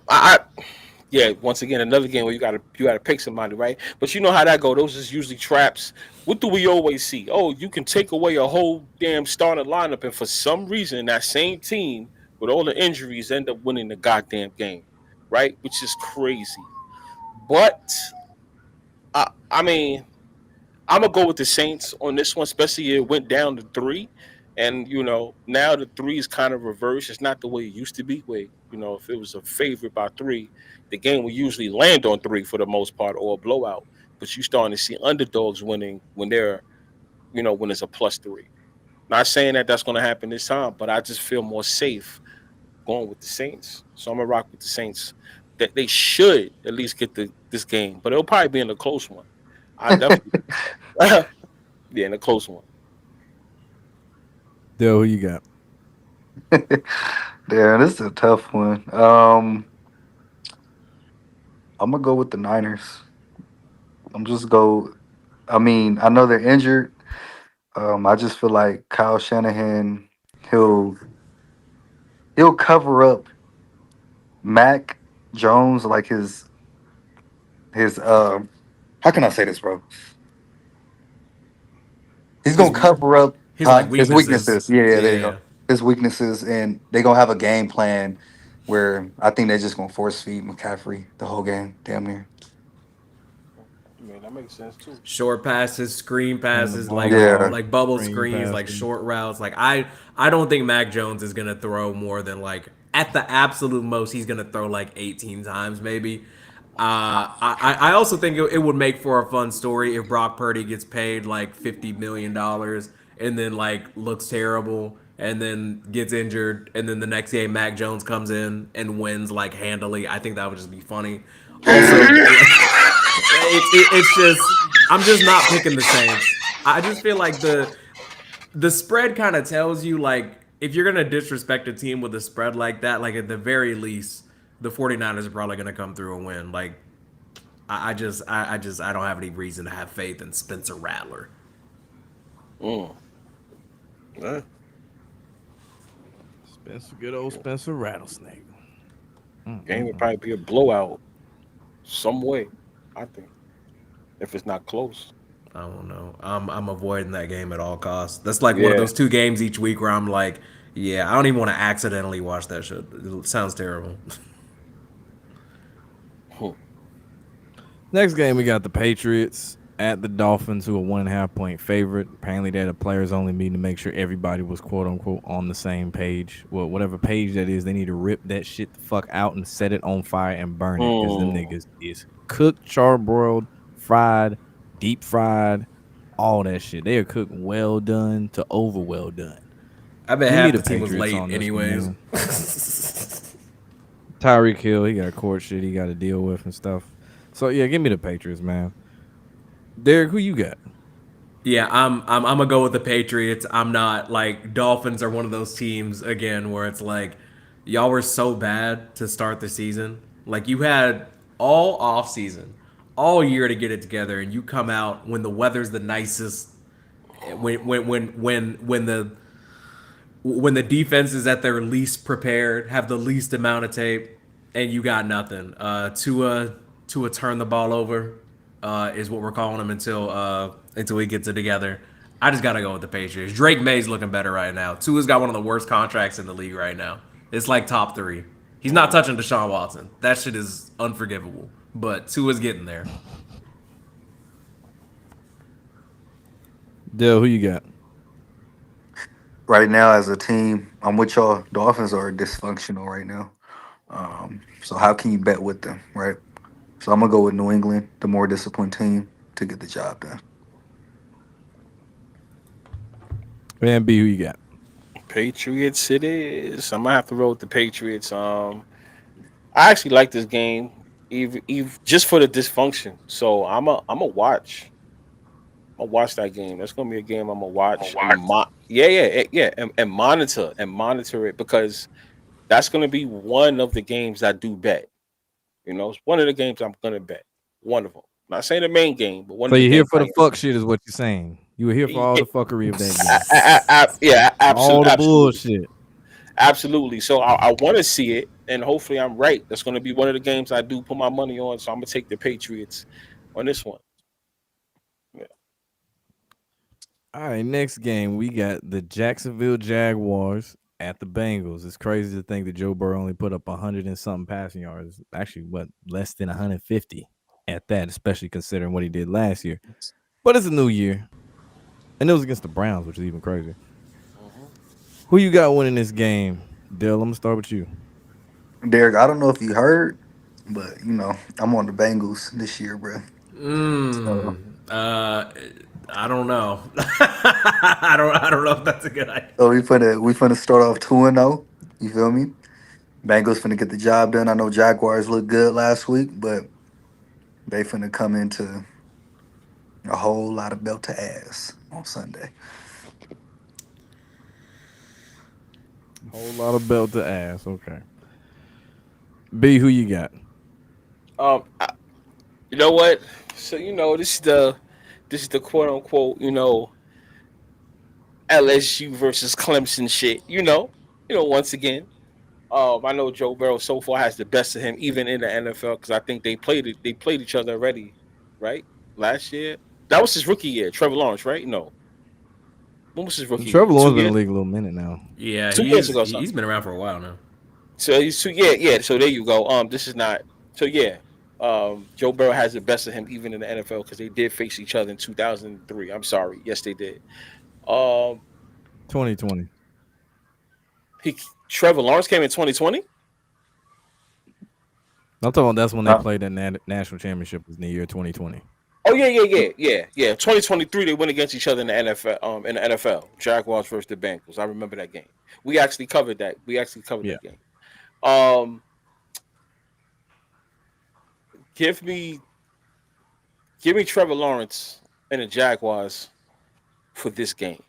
Yeah. Once again, another game where you gotta pick somebody, right? But you know how that go. Those is usually traps. What do we always see? Oh, you can take away a whole damn starting lineup, and for some reason, that same team with all the injuries end up winning the goddamn game, right? Which is crazy. But I mean, I'm gonna go with the Saints on this one, especially it went down to three, and now the three is kind of reversed. It's not the way it used to be, where if it was a favorite by three, the game would usually land on three for the most part or a blowout. But you starting to see underdogs winning when when it's a plus three. Not saying that that's going to happen this time, but I just feel more safe going with the Saints. So I'm gonna rock with the Saints. That they should at least get this game, but it'll probably be in a close one. I definitely, yeah, in a close one. Dale, who you got? Damn, this is a tough one. I'm gonna go with the Niners. I'm just go. I mean, I know they're injured. I just feel like Kyle Shanahan, he'll he'll cover up Mac Jones, like his how can I say this, bro? He's His gonna cover up his like his weaknesses. weaknesses. Yeah, yeah, there you Yeah. go. His weaknesses, and they gonna have a game plan where I think they're just gonna force feed McCaffrey the whole game, damn near. I mean, that makes sense too. Short passes, screen Run the passes, ball Yeah, out, like bubble screen screens, like passing. short routes. Like I don't think Mac Jones is gonna throw more than like at the absolute most he's gonna throw like 18 times maybe. I also think it would make for a fun story if Brock Purdy gets paid like $50 million and then like looks terrible and then gets injured and then the next game Mac Jones comes in and wins like handily. I think that would just be funny. Also, it's just I'm just not picking the Saints. I just feel like the spread kind of tells you like if you're gonna disrespect a team with a spread like that, like at the very least, the 49ers are probably gonna come through and win. Like I don't have any reason to have faith in Spencer Rattler. Mm. Yeah. Spencer, good old Spencer Rattlesnake. Game would Mm-mm-mm. probably be a blowout some way. I think if it's not close. I don't know. I'm avoiding that game at all costs. That's like one of Yeah. those two games each week where I'm like, Yeah, I don't even want to accidentally watch that shit. It sounds terrible. Hmm. Next game, we got the Patriots at the Dolphins, who are 1.5 point favorite. Apparently, they had a players only meeting to make sure everybody was quote unquote on the same page. Well, whatever page that is, they need to rip that shit the fuck out and set it on fire and burn it because them Hmm. niggas is cooked, charbroiled, fried, deep fried, all that shit. They are cooked well done to over well done. I bet Give me half the the team was Patriots late, on this one, anyways. man. Tyreek Hill, he got court shit he got to deal with and stuff. So yeah, give me the Patriots, man. Derek, who you got? Yeah, I'm gonna go with the Patriots. I'm not like Dolphins are one of those teams again where it's like y'all were so bad to start the season. Like you had all off season, all year to get it together, and you come out when the weather's the nicest, when the defense is at their least prepared, have the least amount of tape, and you got nothing. Tua turn the ball over is what we're calling him until he gets it together. I just gotta go with the Patriots. Drake May's looking better right now. Tua's got one of the worst contracts in the league right now. It's like top three. He's not touching Deshaun Watson. That shit is unforgivable. But Tua's getting there. Dale, who you got? Right now, as a team, I'm with y'all. Dolphins are dysfunctional right now. So how can you bet with them, right? So I'm gonna go with New England, the more disciplined team, to get the job done. Van B, who you got? Patriots it is. I'm gonna have to roll with the Patriots. I actually like this game, even just for the dysfunction. So I'm a watch. I'll watch that game. That's gonna be a game I'm gonna watch and and monitor it because that's gonna be one of the games I do bet. You know, it's one of the games I'm gonna bet. One of them. Not saying the main game, but one So of the you're here games for I the am. fuck shit, is what you're saying. You were here for all Yeah, the fuckery of that game, yeah, all the absolutely, bullshit. absolutely. So I want to see it, and hopefully I'm right. That's going to be one of the games I do put my money on. So I'm gonna take the Patriots on this one. Yeah. All right, next game we got the Jacksonville Jaguars at the Bengals. It's crazy to think that Joe Burrow only put up 100 and something passing yards. Actually, what, less than 150 at that, especially considering what he did last year. But it's a new year, and it was against the Browns, which is even crazier. Mhm. Who you got winning this game, Dale? I'm gonna start with you. Derek, I don't know if you heard, but I'm on the Bengals this year, bro. So, Uh, I don't know. I don't know if that's a good idea. so we finna start off 2-0. You feel me? Bengals finna get the job done. I know Jaguars looked good last week, but they finna come into a whole lot of belt to ass on Sunday. Whole lot of belt to ass. Okay. B, who you got? I, you know what? So this is the quote unquote LSU versus Clemson shit. Once again. I know Joe Burrow so far has the best of him, even in the NFL, because I think they played each other already, right? Last year, that was his rookie year. Trevor Lawrence, right? No, when was his rookie Trevor year? Two Lawrence been in years, the league a little minute now. Yeah, 2 years he's ago, he's something. been around for a while now. So he's yeah. So there you go. This is not. So yeah, Joe Burrow has the best of him, even in the NFL, because they did face each other in 2003. I'm sorry, yes they did. Um, 2020. he Trevor Lawrence came in 2020. I'm talking about that's when they Uh, played that national championship was in the year 2020. Oh yeah. 2023 they went against each other in the NFL. In the NFL, Jaguars versus the Bengals. I remember that game. We actually covered that. We actually covered Yeah. that game. Um, give me give me Trevor Lawrence and the Jaguars for this game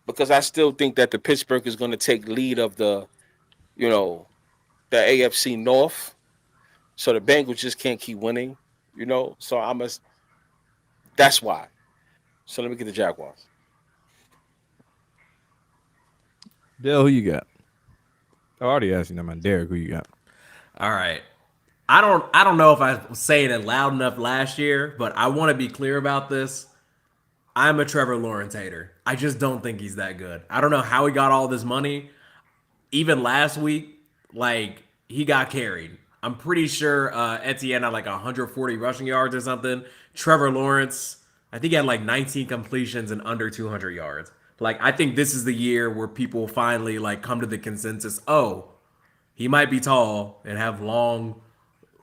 because I still think that the Pittsburgh is going to take lead of you know the AFC North. So the Bengals just can't keep winning. So I must. That's why. So let me get the Jaguars. Dale, who you got? I already asked you, man. Derek, who you got? All right. I don't know if I was saying it loud enough last year, but I want to be clear about this. I'm a Trevor Lawrence hater. I just don't think he's that good. I don't know how he got all this money. even last week, like he got carried. I'm pretty sure Etienne had like 140 rushing yards or something. Trevor Lawrence, I think he had like 19 completions and under 200 yards. Like I think this is the year where people finally like come to the consensus. Oh, he might be tall and have long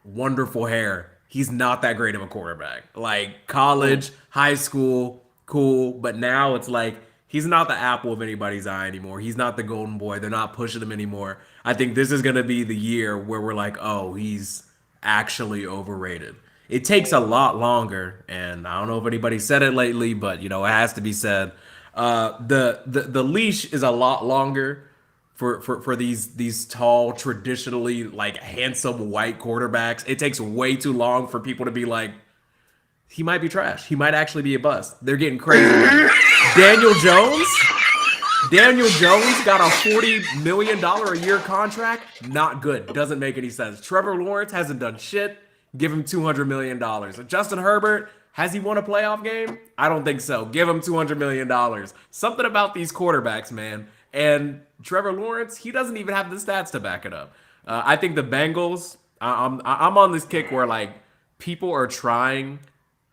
wonderful hair. He's not that great of a quarterback. Like Mm. college, high school, cool, but now it's like he's not the apple of anybody's eye anymore. He's not the golden boy. They're not pushing him anymore. I think this is going to be the year where we're like, "Oh, he's actually overrated." It takes a lot longer, and I don't know if anybody said it lately, but it has to be said. The leash is a lot longer for these tall, traditionally like handsome white quarterbacks. It takes way too long for people to be like, he might be trash. He might actually be a bust. They're getting crazy with him. Daniel Jones. Daniel Jones got a $40 million a year contract. Not good. Doesn't make any sense. Trevor Lawrence hasn't done shit. Give him $200 million. Justin Herbert, has he won a playoff game? I don't think so. Give him $200 million. Something about these quarterbacks, man. And Trevor Lawrence, he doesn't even have the stats to back it up. I think the Bengals. I'm on this kick where like people are trying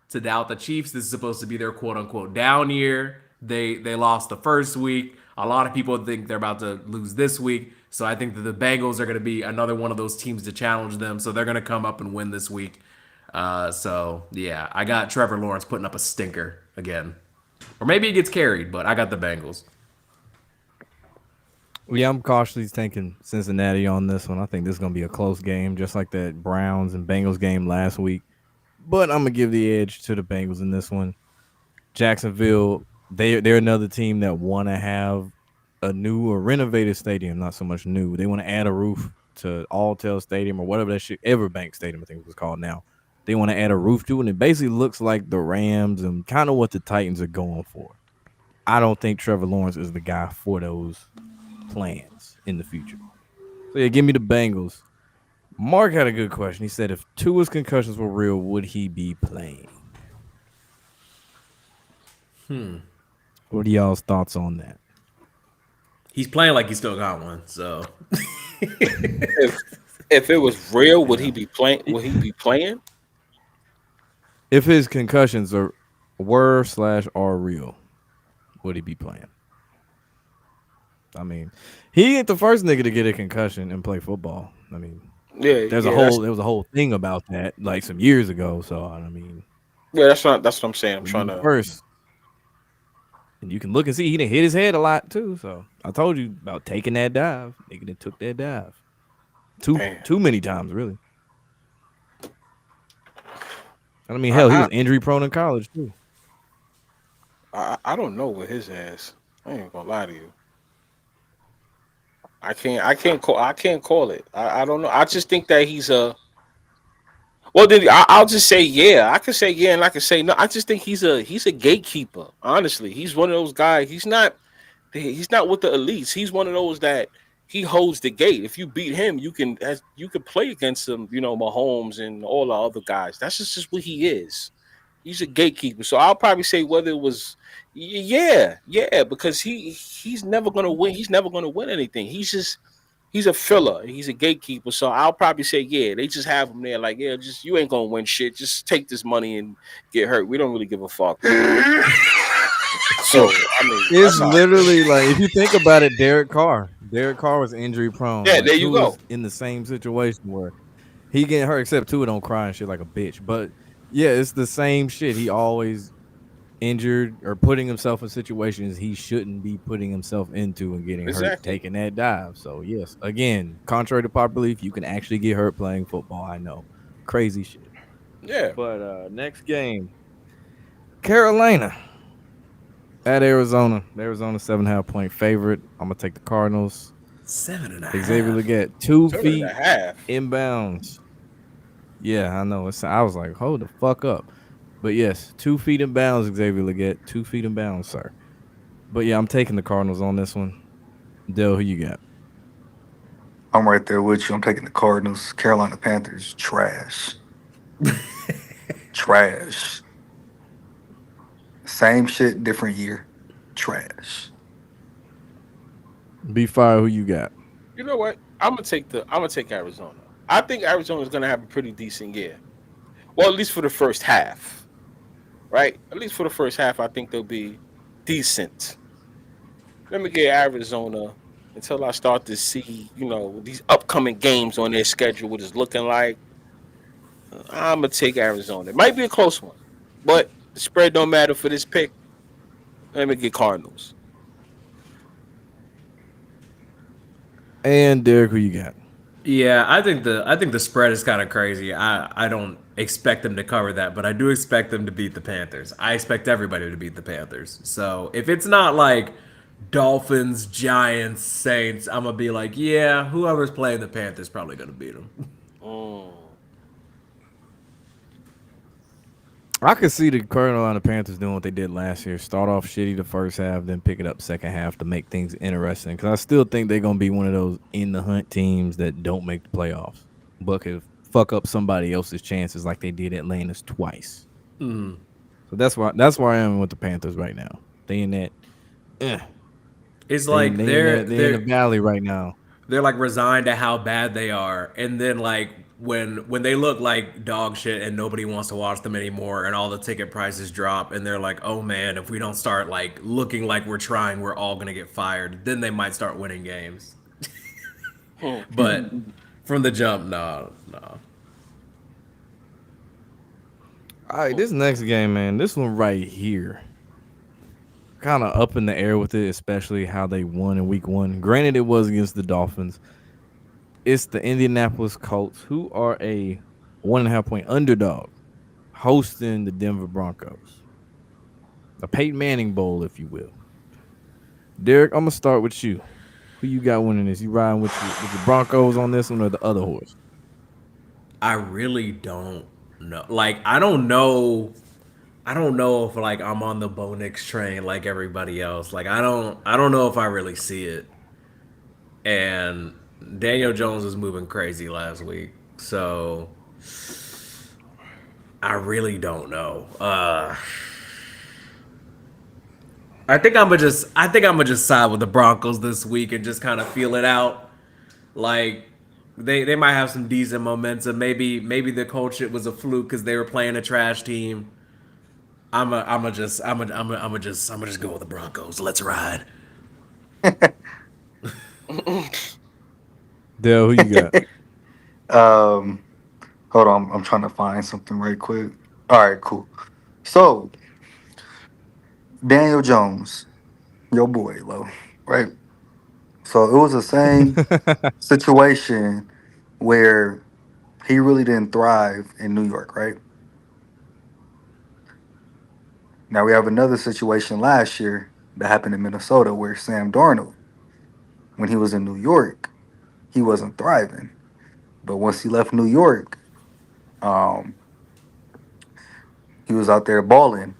to doubt the Chiefs. This is supposed to be their quote unquote down year. They lost the first week. A lot of people think they're about to lose this week. So I think that the Bengals are going to be another one of those teams to challenge them. So they're going to come up and win this week. So yeah, I got Trevor Lawrence putting up a stinker again, or maybe he gets carried, but I got the Bengals. Yeah, I'm cautiously thinking Cincinnati on this one. I think this is going to be a close game, just like that Browns and Bengals game last week. But I'm gonna give the edge to the Bengals in this one. Jacksonville, they're another team that want to have a new or renovated stadium, not so much new. They want to add a roof to Alltel Stadium or whatever that shit, Everbank Stadium, I think it was called now. They want to add a roof to it, and it basically looks like the Rams and kind of what the Titans are going for. I don't think Trevor Lawrence is the guy for those plans in the future. So yeah, give me the Bengals. Mark had a good question. He said if Tua's concussions were real, would he be playing? What are y'all's thoughts on that? He's playing like he still got one. So If if it was real, would he Yeah. be playing? Would he be playing? If his concussions are were slash are real, would he be playing? I mean, he ain't the first nigga to get a concussion and play football. I mean, Yeah, yeah. That's there was a whole thing about that like some years ago. So I mean, yeah. That's what I'm saying. I'm he trying the to. first, and you can look and see he didn't hit his head a lot too. So I told you about taking that dive. Nigga that took that dive Man, too many times really. And I mean, hell, he I was injury prone in college too. I don't know with his ass. I ain't gonna lie to you. I can't call it. I don't know. I just think that he's a. Well, then I'll just say yeah. I can say yeah, and I can say no. I just think he's a gatekeeper. Honestly, he's one of those guys. He's not with the elites. He's one of those that he holds the gate. If you beat him, you can play against him. Mahomes and all the other guys. That's just what he is. He's a gatekeeper. So I'll probably say whether it was yeah, yeah, because he's never gonna win. He's never gonna win anything. He's a filler. He's a gatekeeper. So I'll probably say yeah. They just have him there, like yeah, just you ain't gonna win shit. Just take this money and get hurt. We don't really give a fuck. So I mean, It's that's how I feel. literally like if you think about it, Derek Carr. Derek Carr was injury prone. Yeah, Like there you Tua's go. in the same situation where he getting hurt, except Tua don't cry and shit like a bitch. But yeah, it's the same shit. He always injured or putting himself in situations he shouldn't be putting himself into and getting hurt Exactly. taking that dive. So yes, again, contrary to popular belief, you can actually get hurt playing football. I know. Crazy shit. Yeah. But next game. Carolina at Arizona. Arizona 7.5 point favorite. I'm gonna take the Cardinals. seven and a Xavier half. Leggett, 2 feet 7.5. inbounds. Yeah, I know. I was like, hold the fuck up. But yes, 2 feet in bounds, Xavier Leggett. 2 feet in bounds, sir. But yeah, I'm taking the Cardinals on this one. Dell, who you got? I'm right there with you. I'm taking the Cardinals. Carolina Panthers, trash. Trash. Same shit, different year. Trash. Be fire, who you got? You know what? I'm gonna take Arizona. I think Arizona is gonna have a pretty decent year. Well, at least for the first half, right? At least for the first half, I think they'll be decent. Let me get Arizona until I start to see, these upcoming games on their schedule, what it's looking like. I'm gonna take Arizona. It might be a close one, but the spread don't matter for this pick. Let me get Cardinals. And Derek, who you got? Yeah, I think the spread is kind of crazy. I don't expect them to cover that, but I do expect them to beat the Panthers. I expect everybody to beat the Panthers. So if it's not like Dolphins, Giants, Saints, I'm gonna be like, yeah, whoever's playing the Panthers probably gonna beat them. Mm. I could see the Carolina Panthers doing what they did last year. Start off shitty the first half, then pick it up second half to make things interesting. Because I still think they're gonna be one of those in the hunt teams that don't make the playoffs, but could fuck up somebody else's chances like they did Atlanta's twice. So that's why I am with the Panthers right now. They in that, eh, It's they like they in they're that they in the they're valley right now. they're like resigned to how bad they are, and then like when they look like dog shit and nobody wants to watch them anymore and all the ticket prices drop and they're like, oh man, if we don't start like looking like we're trying, we're all gonna get fired, then they might start winning games. Hmm. But from the jump, no. All right, this next game, man, this one right here, kind of up in the air with it, especially how they won in week one. Granted, it was against the Dolphins. It's the Indianapolis Colts, who are a 1.5 point underdog, hosting the Denver Broncos. A Peyton Manning Bowl, if you will. Derek, I'm gonna start with you. Who you got winning this? You riding with the Broncos on this one or the other horse? I really don't know. Like I don't know if like I'm on the Bo Nix train like everybody else. Like I don't know if I really see it. And Daniel Jones was moving crazy last week. So I really don't know. I think I'm gonna just side with the Broncos this week and just kind of feel it out. Like they might have some decent momentum. Maybe the coach shit was a fluke because they were playing a trash team. I'm a just go with the Broncos. Let's ride. Dale, who you got? um, hold on, I'm trying to find something right quick. All right, cool. So Daniel Jones, your boy, low, right? So it was the same situation where he really didn't thrive in New York, right? Now we have another situation last year that happened in Minnesota where Sam Darnold, when he was in New York, he wasn't thriving. But once he left New York, um, he was out there balling.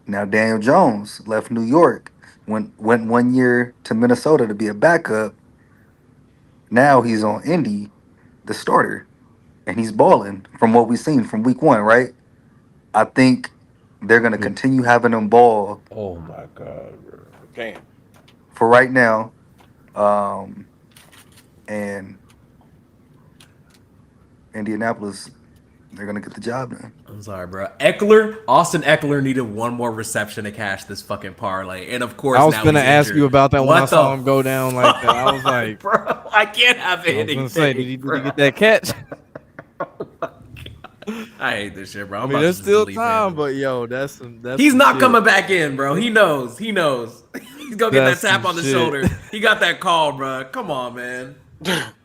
Now Daniel Jones left New York, went 1 year to Minnesota to be a backup. Now he's on Indy, the starter, and he's balling from what we've seen from week one, right? I think they're gonna Yeah. continue having him ball Oh my god, bro. Damn. for right now. Um, and Indianapolis, they're gonna get the job done. I'm sorry, bro. Austin Eckler needed one more reception to cash this fucking parlay, and of I course was now gonna he's ask you injured. about that when I What the saw him go down like that. I was fuck, like, bro? I can't have I was gonna say, anything, did he bro. get that catch? I hate this shit, bro. I I'm mean, about to there's just still delete time, FanDuel. but yo, that's He's some not shit. coming back in, bro. He knows. He knows. He's gonna get that That's tap some on the shit. shoulder. He got that call, bro. Come on, man.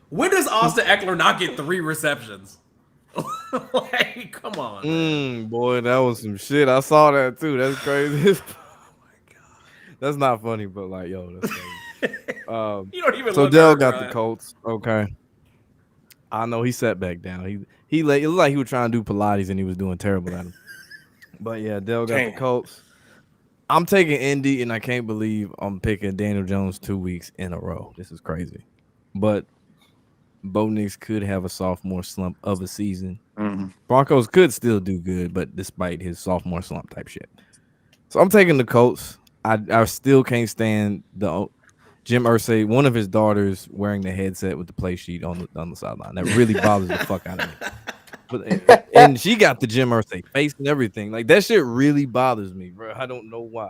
When does Austin Eckler not get 3 receptions? Like, come on, man. Boy, that was some shit. I saw that too. That's crazy. That's not funny, but like, yo, that's crazy. Um, You don't even so look Dell hurt, got the bro. Colts. Okay, I know he sat back down. It looked like he was trying to do Pilates and he was doing terrible at him. But yeah, Dell got the Damn. Colts. I'm taking Indy, and I can't believe I'm picking Daniel Jones 2 weeks in a row. This is crazy. But Bo Nix could have a sophomore slump of a season. Mhm. Broncos could still do good, but despite his sophomore slump type shit. So I'm taking the Colts. I still can't stand the Jim Irsay, one of his daughters wearing the headset with the play sheet on the sideline. That really bothers the fuck out of me. But and she got the Jim Irsay face and everything. Like that shit really bothers me, bro. I don't know why.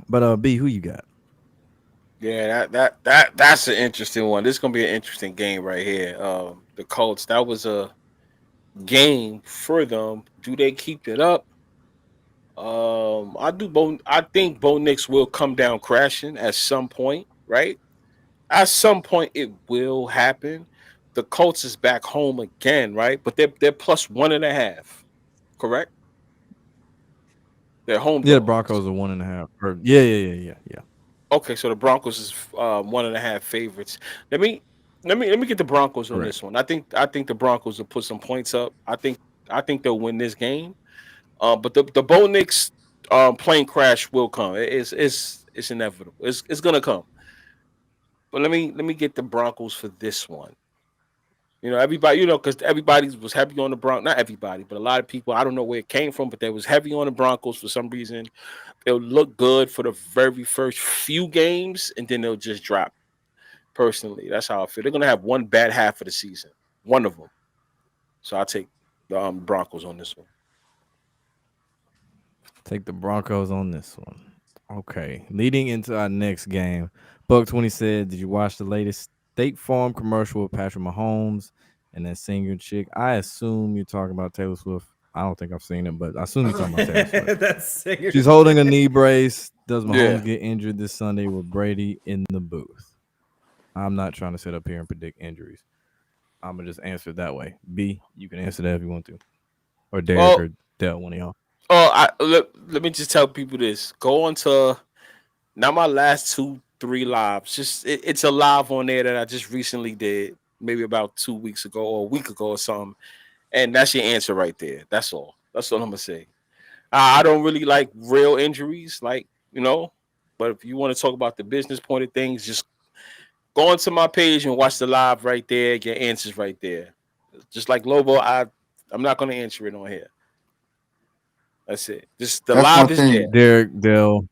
But B, who you got? Yeah, that's an interesting one. This is gonna be an interesting game right here. The Colts. That was a game for them. Do they keep it up? I do. I think Bo Nix will come down crashing at some point, right? At some point, it will happen. The Colts is back home again, right? But they're plus 1.5. Correct? They're home Yeah, the dogs. Broncos are 1.5. Or yeah. Okay, so the Broncos is 1.5 favorites. Let me let me get the Broncos on Correct. this one. I think the Broncos will put some points up. I think they'll win this game. But the Bo Nix plane crash will come. It's inevitable. It's gonna come. But let me get the Broncos for this one. Everybody, because everybody was heavy on the Broncos. Not everybody, but a lot of people. I don't know where it came from, but they was heavy on the Broncos for some reason. They'll look good for the very first few games, and then they'll just drop. Personally, that's how I feel. They're gonna have one bad half of the season, one of them. So I take the Broncos on this one. Take the Broncos on this one. Okay. Leading into our next game, Buck 20 said, did you watch the latest State Farm commercial with Patrick Mahomes and that singer chick? I assume you're talking about Taylor Swift. I don't think I've seen it, but I assume you're talking about Taylor Swift. That singer. She's holding a knee brace. Does Yeah. Mahomes get injured this Sunday with Brady in the booth? I'm not trying to sit up here and predict injuries. I'm gonna just answer it that way. B, you can answer that if you want to, or Derek Well, or Dell, one of y'all. let me just tell people this. Go on to now my last 2, 3 lives. Just it's a live on there that I just recently did, maybe about 2 weeks ago or a week ago or something. And that's your answer right there. That's all. That's all I'm gonna say. I don't really like real injuries, But if you want to talk about the business point of things, just go onto my page and watch the live right there. Get answers right there. Just like Lobo, I'm not gonna answer it on here. That's it. Just the That's live one is there. thing. Derek, Dell.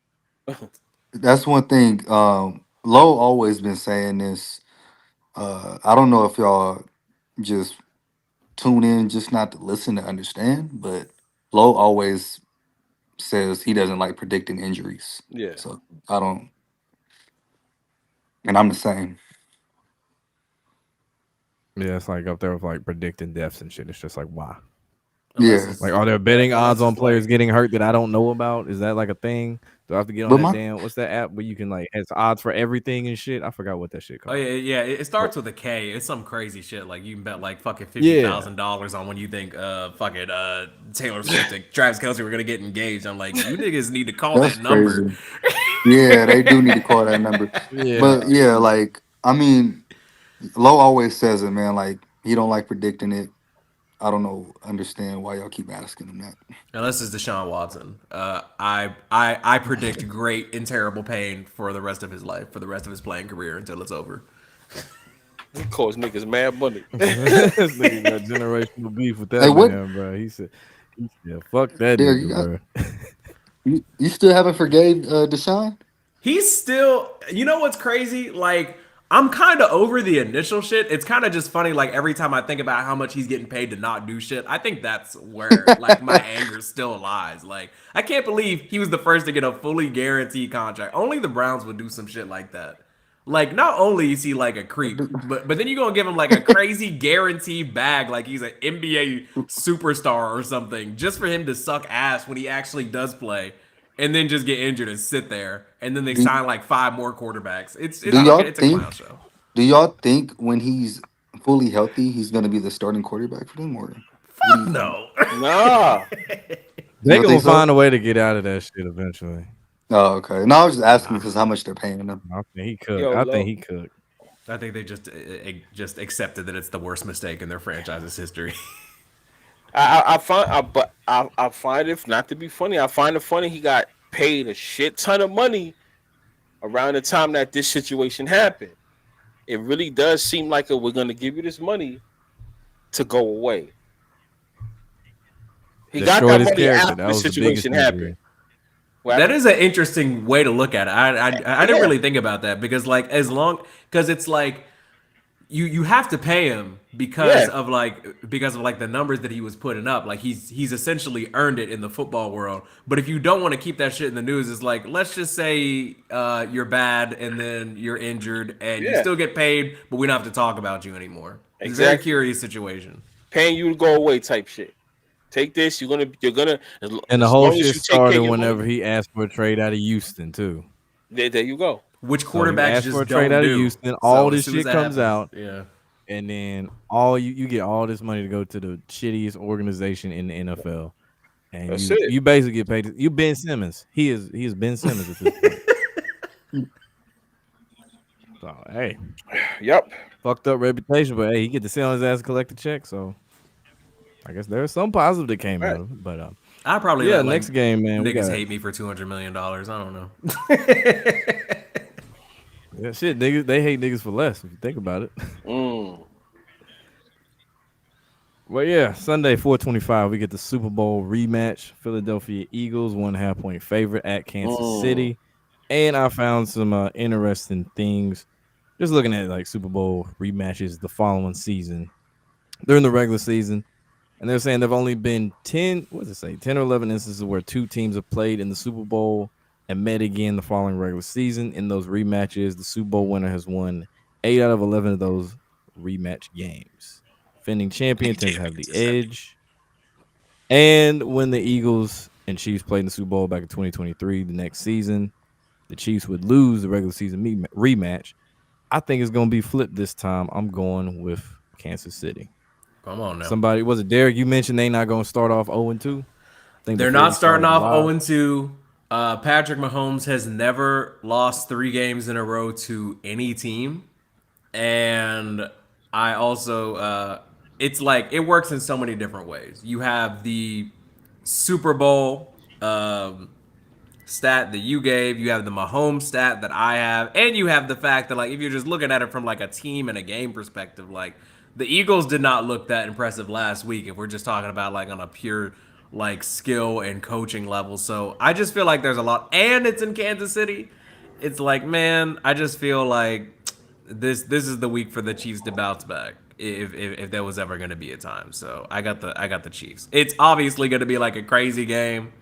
That's one thing. Low always been saying this. I don't know if y'all just tune in just not to listen to understand, but Low always says he doesn't like predicting injuries. Yeah. So I don't, and I'm the same. Yeah, it's like up there with like predicting deaths and shit. It's just like why? unless Yeah, Like, it's are there yeah, betting odds unless on it's players like getting hurt that I don't know about? Is that like a thing? Do I have to get on but that my damn? What's that app where you can like has odds for everything and shit? I forgot what that shit oh called. yeah, yeah. It but starts with a K. It's some crazy shit. Like you can bet like fucking fifty Yeah, thousand dollars on when you think fucking Taylor Swift and Travis Kelsey were gonna get engaged. I'm like, you niggas need to call that's that number. crazy. Yeah, they do need to call that number. yeah. But yeah, like I mean, Low always says it, man. Like he don't like predicting it. I don't know, understand why y'all keep asking him that. Unless it's Deshaun Watson. I predict great and terrible pain for the rest of his life, for the rest of his playing career until it's over. He calls niggas mad money. This nigga got generational beef with Hey, that what? man, bro. He said, fuck that Derek, you nigga, got bro. you still haven't forgave Deshaun? He's still, you know what's crazy? Like, I'm kind of over the initial shit. It's kind of just funny. Like, every time I think about how much he's getting paid to not do shit, I think that's where, like, my anger still lies. Like, I can't believe he was the first to get a fully guaranteed contract. Only the Browns would do some shit like that. Like, not only is he like a creep, but then you're gonna give him like a crazy guaranteed bag, like he's an NBA superstar or something, just for him to suck ass when he actually does play, and then just get injured and sit there, and then they do sign like five more quarterbacks. do I don't get y'all it's a clown think show. do y'all think when he's fully healthy, he's gonna be the starting quarterback for them, or what do Fuck you think? no. Nah. You They don't think gonna so? find a way to get out of that shit eventually. Oh, okay. No, I was just asking Nah. because how much they're paying him. I think he cooked. Yo, I think low. he cooked. I think they just accepted that it's the worst mistake in their franchise's history. I find it not to be funny. I find it funny he got paid a shit ton of money around the time that this situation happened. It really does seem like we're gonna give you this money to go away. He got Destroyed that his money character. after That the was the biggest situation happened. injury. What That happened? is an interesting way to look at it. I didn't Yeah, really think about that because like as long because it's like you have to pay him yeah, because of like the numbers that he was putting up. Like he's essentially earned it in the football world. But if you don't want to keep that shit in the news, it's like let's just say you're bad and then you're injured and you yeah. still get paid, but we don't have to talk about you anymore. It's a very Exactly. curious situation. Paying you to go away type shit. Take this. You're gonna And the as whole long as shit you take care started of your whenever money. he asked for a trade out of Houston too. There you go. Which So he quarterbacks asked for a just trade don't out of do. Houston. All So as this soon as shit that comes happens, out, yeah. and then all you get all this money to go to the shittiest organization in the NFL, and That's you it. you basically get paid. You Ben Simmons. He is Ben Simmons at this point. So hey, Yep. fucked up reputation, but hey, he get to sit on his ass and collect the check. So I guess there's some positive that came Right. out of it. But I probably yeah, let like next game, man, we niggas got hate me for $200 million. I don't know. yeah, shit. Niggas, they hate niggas for less if you think about it. Mm, Well, yeah, Sunday 4:25, we get the Super Bowl rematch. Philadelphia Eagles 1.5 point favorite at Kansas mm. City, and I found some interesting things just looking at like Super Bowl rematches the following season during the regular season. And they're saying there've only been 10, what does it say, 10 or 11 instances where two teams have played in the Super Bowl and met again the following regular season. In those rematches, the Super Bowl winner has won 8 out of 11 of those rematch games. Defending champion tends to have the edge. And when the Eagles and Chiefs played in the Super Bowl back in 2023, the next season, the Chiefs would lose the regular season rematch. I think it's going to be flipped this time. I'm going with Kansas City. Come on now. Somebody was it Derek? You mentioned they not going to start off 0-2. I think They're before not we starting started off live. 0-2. Patrick Mahomes has never lost 3 games in a row to any team. And I also, it's like, it works in so many different ways. You have the Super Bowl stat that you gave, you have the Mahomes stat that I have, and you have the fact that like if you're just looking at it from like a team and a game perspective, like the Eagles did not look that impressive last week if we're just talking about like on a pure like skill and coaching level. So I just feel like there's a lot and it's in Kansas City. It's like, man, I just feel like this is the week for the Chiefs to bounce back if there was ever going to be a time. So I got the Chiefs. It's obviously going to be like a crazy game.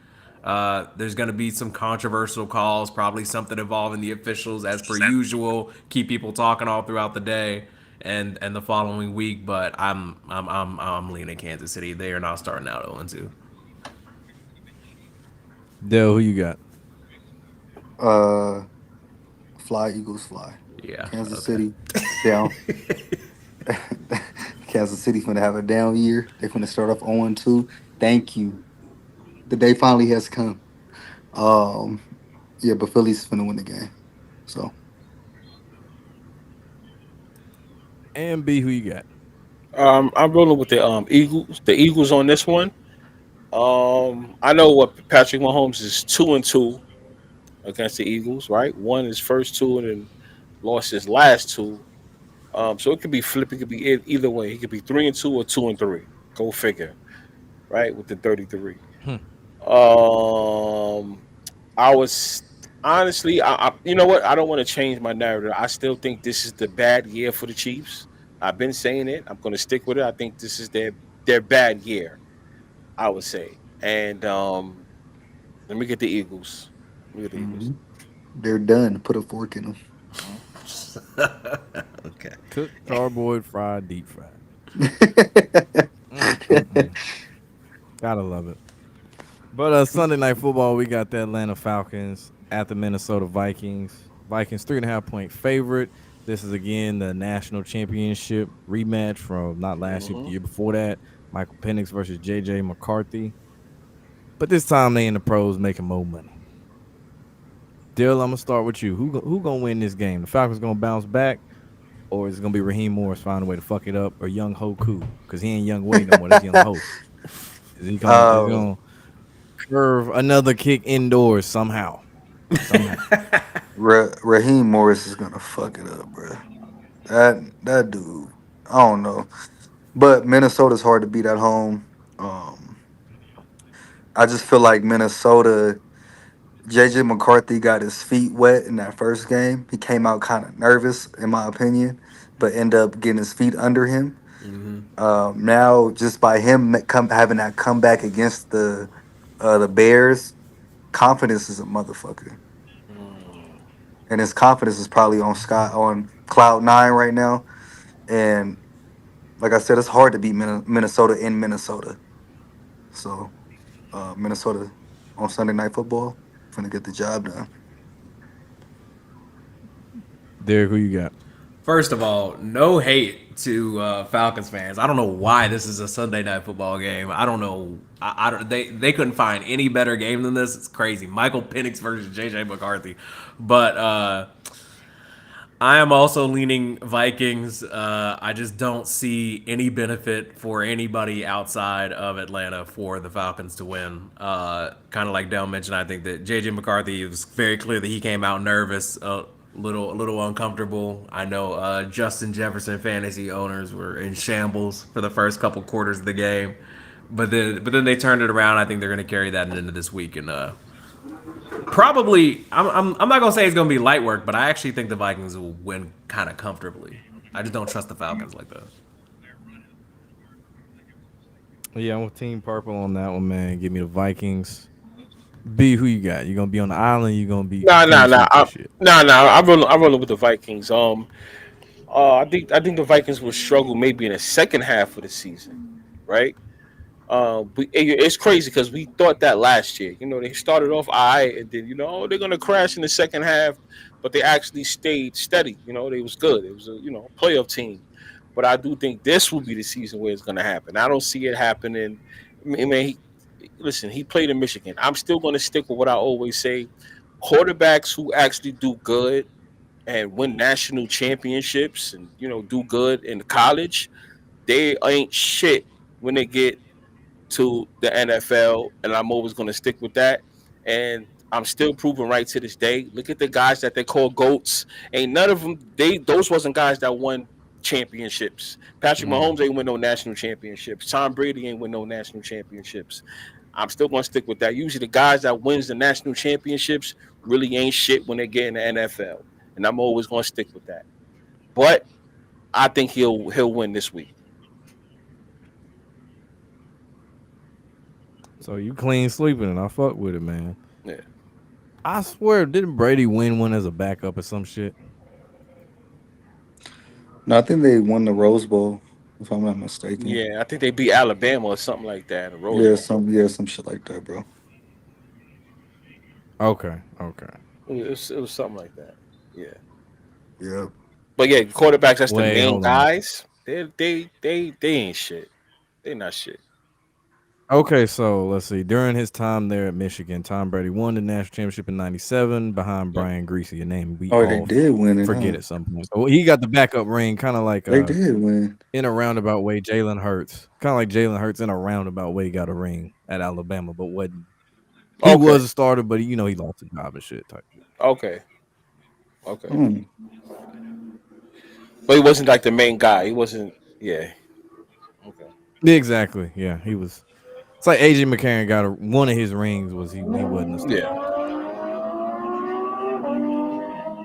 There's going to be some controversial calls, probably something involving the officials as per usual. Keep people talking all throughout the day and the following week. But I'm leaning Kansas City. They are not starting out 0-2. Dell, who you got? Uh, Fly Eagles fly. Yeah. Kansas Okay. City down. Kansas City's gonna have a down year. They're gonna start off 0-2. Thank you. The day finally has come. Um, yeah, but Philly's gonna win the game. So And B, who you got? I'm rolling with the Eagles. The Eagles on this one. I know what Patrick Mahomes is 2-2 against the Eagles, right? Won his first two and then lost his last two. So it could be flip. It could be either way. He could be 3-2 or 2-3. Go figure, right? With the 33. Hmm. Um, I was honestly, you know what? I don't want to change my narrative. I still think this is the bad year for the Chiefs. I've been saying it. I'm going to stick with it. I think this is their bad year. I would say. And let me get the Eagles. Let me get the Eagles. mhm. They're done. Put a fork in Okay. Cooked, carboard, fried, deep fried. them. Gotta love it. But Sunday night football, we got the Atlanta Falcons at the Minnesota Vikings. Vikings 3.5 point favorite. This is again the national championship rematch from not last year, but the Hmm. year before that. Michael Penix versus JJ McCarthy. But this time they in the pros making more money. Dill, I'm gonna start with you. Who gonna win this game? The Falcons gonna bounce back, or is it gonna be Raheem Morris finding a way to fuck it up, or Young Hoku? Because he ain't Young Wade no more. That's Young Ho. Is he uh, gonna curve another kick indoors somehow? Somehow. Raheem Morris is gonna fuck it up, bro. That dude. I don't know, but Minnesota's hard to beat at home. I just feel like Minnesota. JJ McCarthy got his feet wet in that first game. He came out kind of nervous, in my opinion, but ended up getting his feet under him. Now, just by him having that comeback against the Bears, confidence is a motherfucker, Mm. and his confidence is probably on cloud nine right now. And like I said, it's hard to beat Minnesota in Minnesota. So Minnesota on Sunday Night Football, gonna get the job done. Derek, who you got? First of all, no hate to Falcons fans. I don't know why this is a Sunday night football game. I don't know. I don't. They couldn't find any better game than this. It's crazy. Michael Penix versus JJ McCarthy, but I am also leaning Vikings. I just don't see any benefit for anybody outside of Atlanta for the Falcons to win. Kind of like Dell mentioned, I think that JJ McCarthy, it was very clear that he came out nervous, a little uncomfortable. I know Justin Jefferson fantasy owners were in shambles for the first couple quarters of the game, but then they turned it around. I think they're going to carry that into this week and probably, I'm not gonna say it's gonna be light work, but I actually think the Vikings will win kind of comfortably. I just don't trust the Falcons like that. Yeah, I'm with Team Purple on that one, man. Give me the Vikings. B, who you got? You gonna be on the island? You gonna be Nah, nah, clean nah. sweep this shit? Nah. I'm rolling with the Vikings. I think the Vikings will struggle maybe in the second half of the season, right? It's crazy because we thought that last year. You know, they started off and then they're gonna crash in the second half, but they actually stayed steady. You know, they was good. It was a playoff team, but I do think this will be the season where it's gonna happen. I don't see it happening. I mean, listen, he played in Michigan. I'm still gonna stick with what I always say: quarterbacks who actually do good and win national championships and do good in college, they ain't shit when they get to the NFL, and I'm always going to stick with that. And I'm still proving right to this day. Look at the guys that they call goats. Ain't none of them. Those wasn't guys that won championships. Patrick Mahomes ain't win no national championships. Tom Brady ain't win no national championships. I'm still going to stick with that. Usually, the guys that wins the national championships really ain't shit when they get in the NFL, and I'm always going to stick with that. But I think he'll win this week. So you clean sleeping, and I fuck with it, man. Yeah. I swear, didn't Brady win one as a backup or some shit? No, I think they won the Rose Bowl, if I'm not mistaken. Yeah, I think they beat Alabama or something like that in the Rose Bowl. Yeah, some shit like that, bro. Okay, okay. It was something like that. Yeah, Yeah. but yeah, quarterbacks. That's the Wait, main hold on. guys. They ain't shit. They not shit. Okay, so let's see. During his time there at Michigan, Tom Brady won the national championship in '97 behind Yep. Brian Greasy, a name we Oh, they all did win it, forget huh? at some point. So he got the backup ring, kind of like They did win. in a roundabout way, Jalen Hurts. Kind of like Jalen Hurts in a roundabout way got a ring at Alabama, but wasn't. He Okay. was a starter, but he lost his job and shit type shit. Okay. Okay. Hmm. But he wasn't like the main guy. He wasn't. Yeah. Okay. Exactly. Yeah, he was. It's like AJ McCarron got one of his rings was he wasn't a starter. Yeah.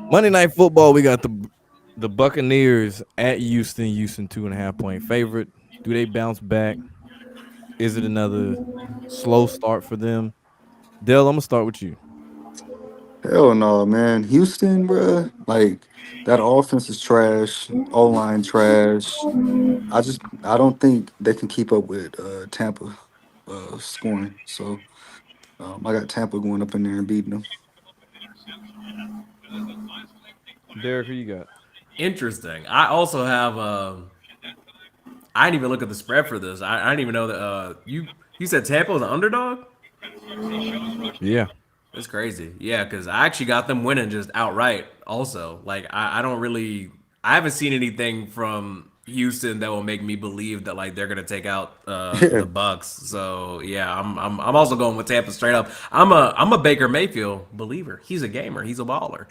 Monday Night Football, we got the Buccaneers at Houston. Houston 2.5 point favorite. Do they bounce back? Is it another slow start for them? Dell, I'm gonna start with you. Hell no, man. Houston, bruh. Like that offense is trash. O line trash. I don't think they can keep up with Tampa scoring. So I got Tampa going up in there and beating them. Derek, who you got? Interesting. I also have. I didn't even look at the spread for this. I didn't even know that. You said Tampa was an underdog. Yeah. That's crazy. Yeah, because I actually got them winning just outright. Also, like I don't really, I haven't seen anything from Houston that will make me believe that like they're gonna take out Yeah. the Bucks. So yeah, I'm also going with Tampa straight up. I'm a Baker Mayfield believer. He's a gamer. He's a baller.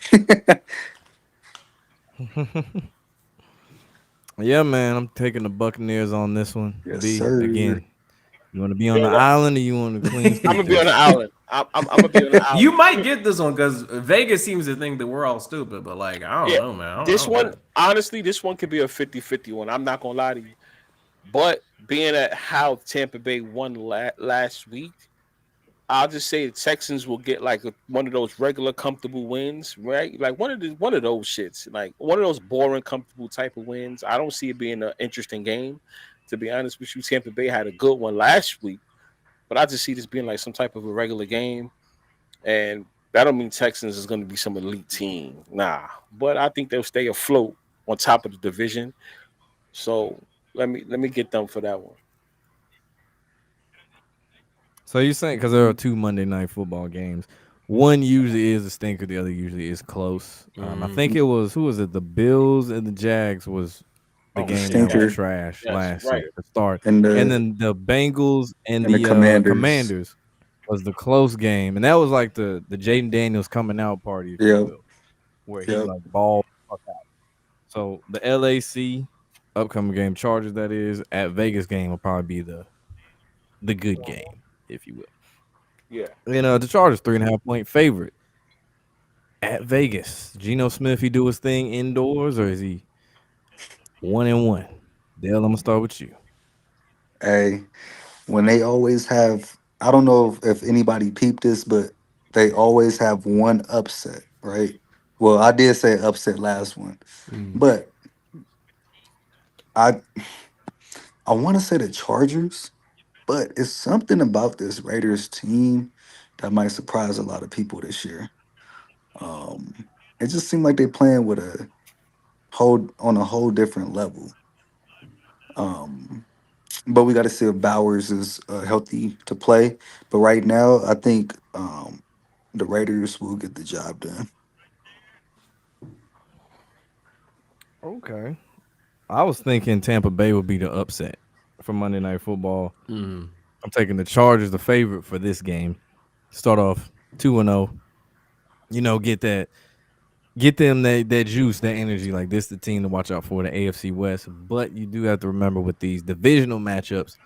Yeah, man. I'm taking the Buccaneers on this one. Yes, B sir. again. You want to be on Yeah, the island or you want to clean I'm sweep gonna be on the this? island. I'm gonna be on the You outs. might get this one because Vegas seems to think that we're all stupid, but like I don't Yeah, know, man. I this don't get one it. honestly, this one could be a 50-50 one. I'm not gonna lie to you, but being at how Tampa Bay won last week, I'll just say the Texans will get like one of those regular comfortable wins, right? Like one of those shits, like one of those boring comfortable type of wins. I don't see it being an interesting game. To be honest with you, Tampa Bay had a good one last week, but I just see this being like some type of a regular game, and that don't mean Texans is going to be some elite team, nah. But I think they'll stay afloat on top of the division. So let me get them for that one. So you're saying because there are two Monday night football games, one usually is a stinker, the other usually is close. I think it was who was it? The Bills and the Jags was the Oh The game shit, that was yes, stinker trash yes, last right. year to start, and and the then the Bengals and and the the Commanders. Commanders was the close game, and that was like the Jaden Daniels coming out party, if you Yep, will, where he yep. like balled the fuck out. So the LAC upcoming game, Chargers that is at Vegas game will probably be the good game, if you will. Yeah. And the Chargers 3.5 point favorite at Vegas. Geno Smith, he do his thing indoors, or is he 1-1? Dale, I'm gonna start with you. Hey, when they always have, I don't know if anybody peeped this, but they always have one upset, right? Well, I did say upset last one, but I I want to say the Chargers, but it's something about this Raiders team that might surprise a lot of people this year. It just seemed like they playing with a whole on a whole different level. Um, but we got to see if Bowers is healthy to play. But right now, I think the Raiders will get the job done. Okay. I was thinking Tampa Bay would be the upset for Monday Night Football. I'm taking the Chargers, the favorite for this game. Start off 2-0. Get them that juice, that energy. Like this, the team to watch out for the AFC West. But you do have to remember with these divisional matchups,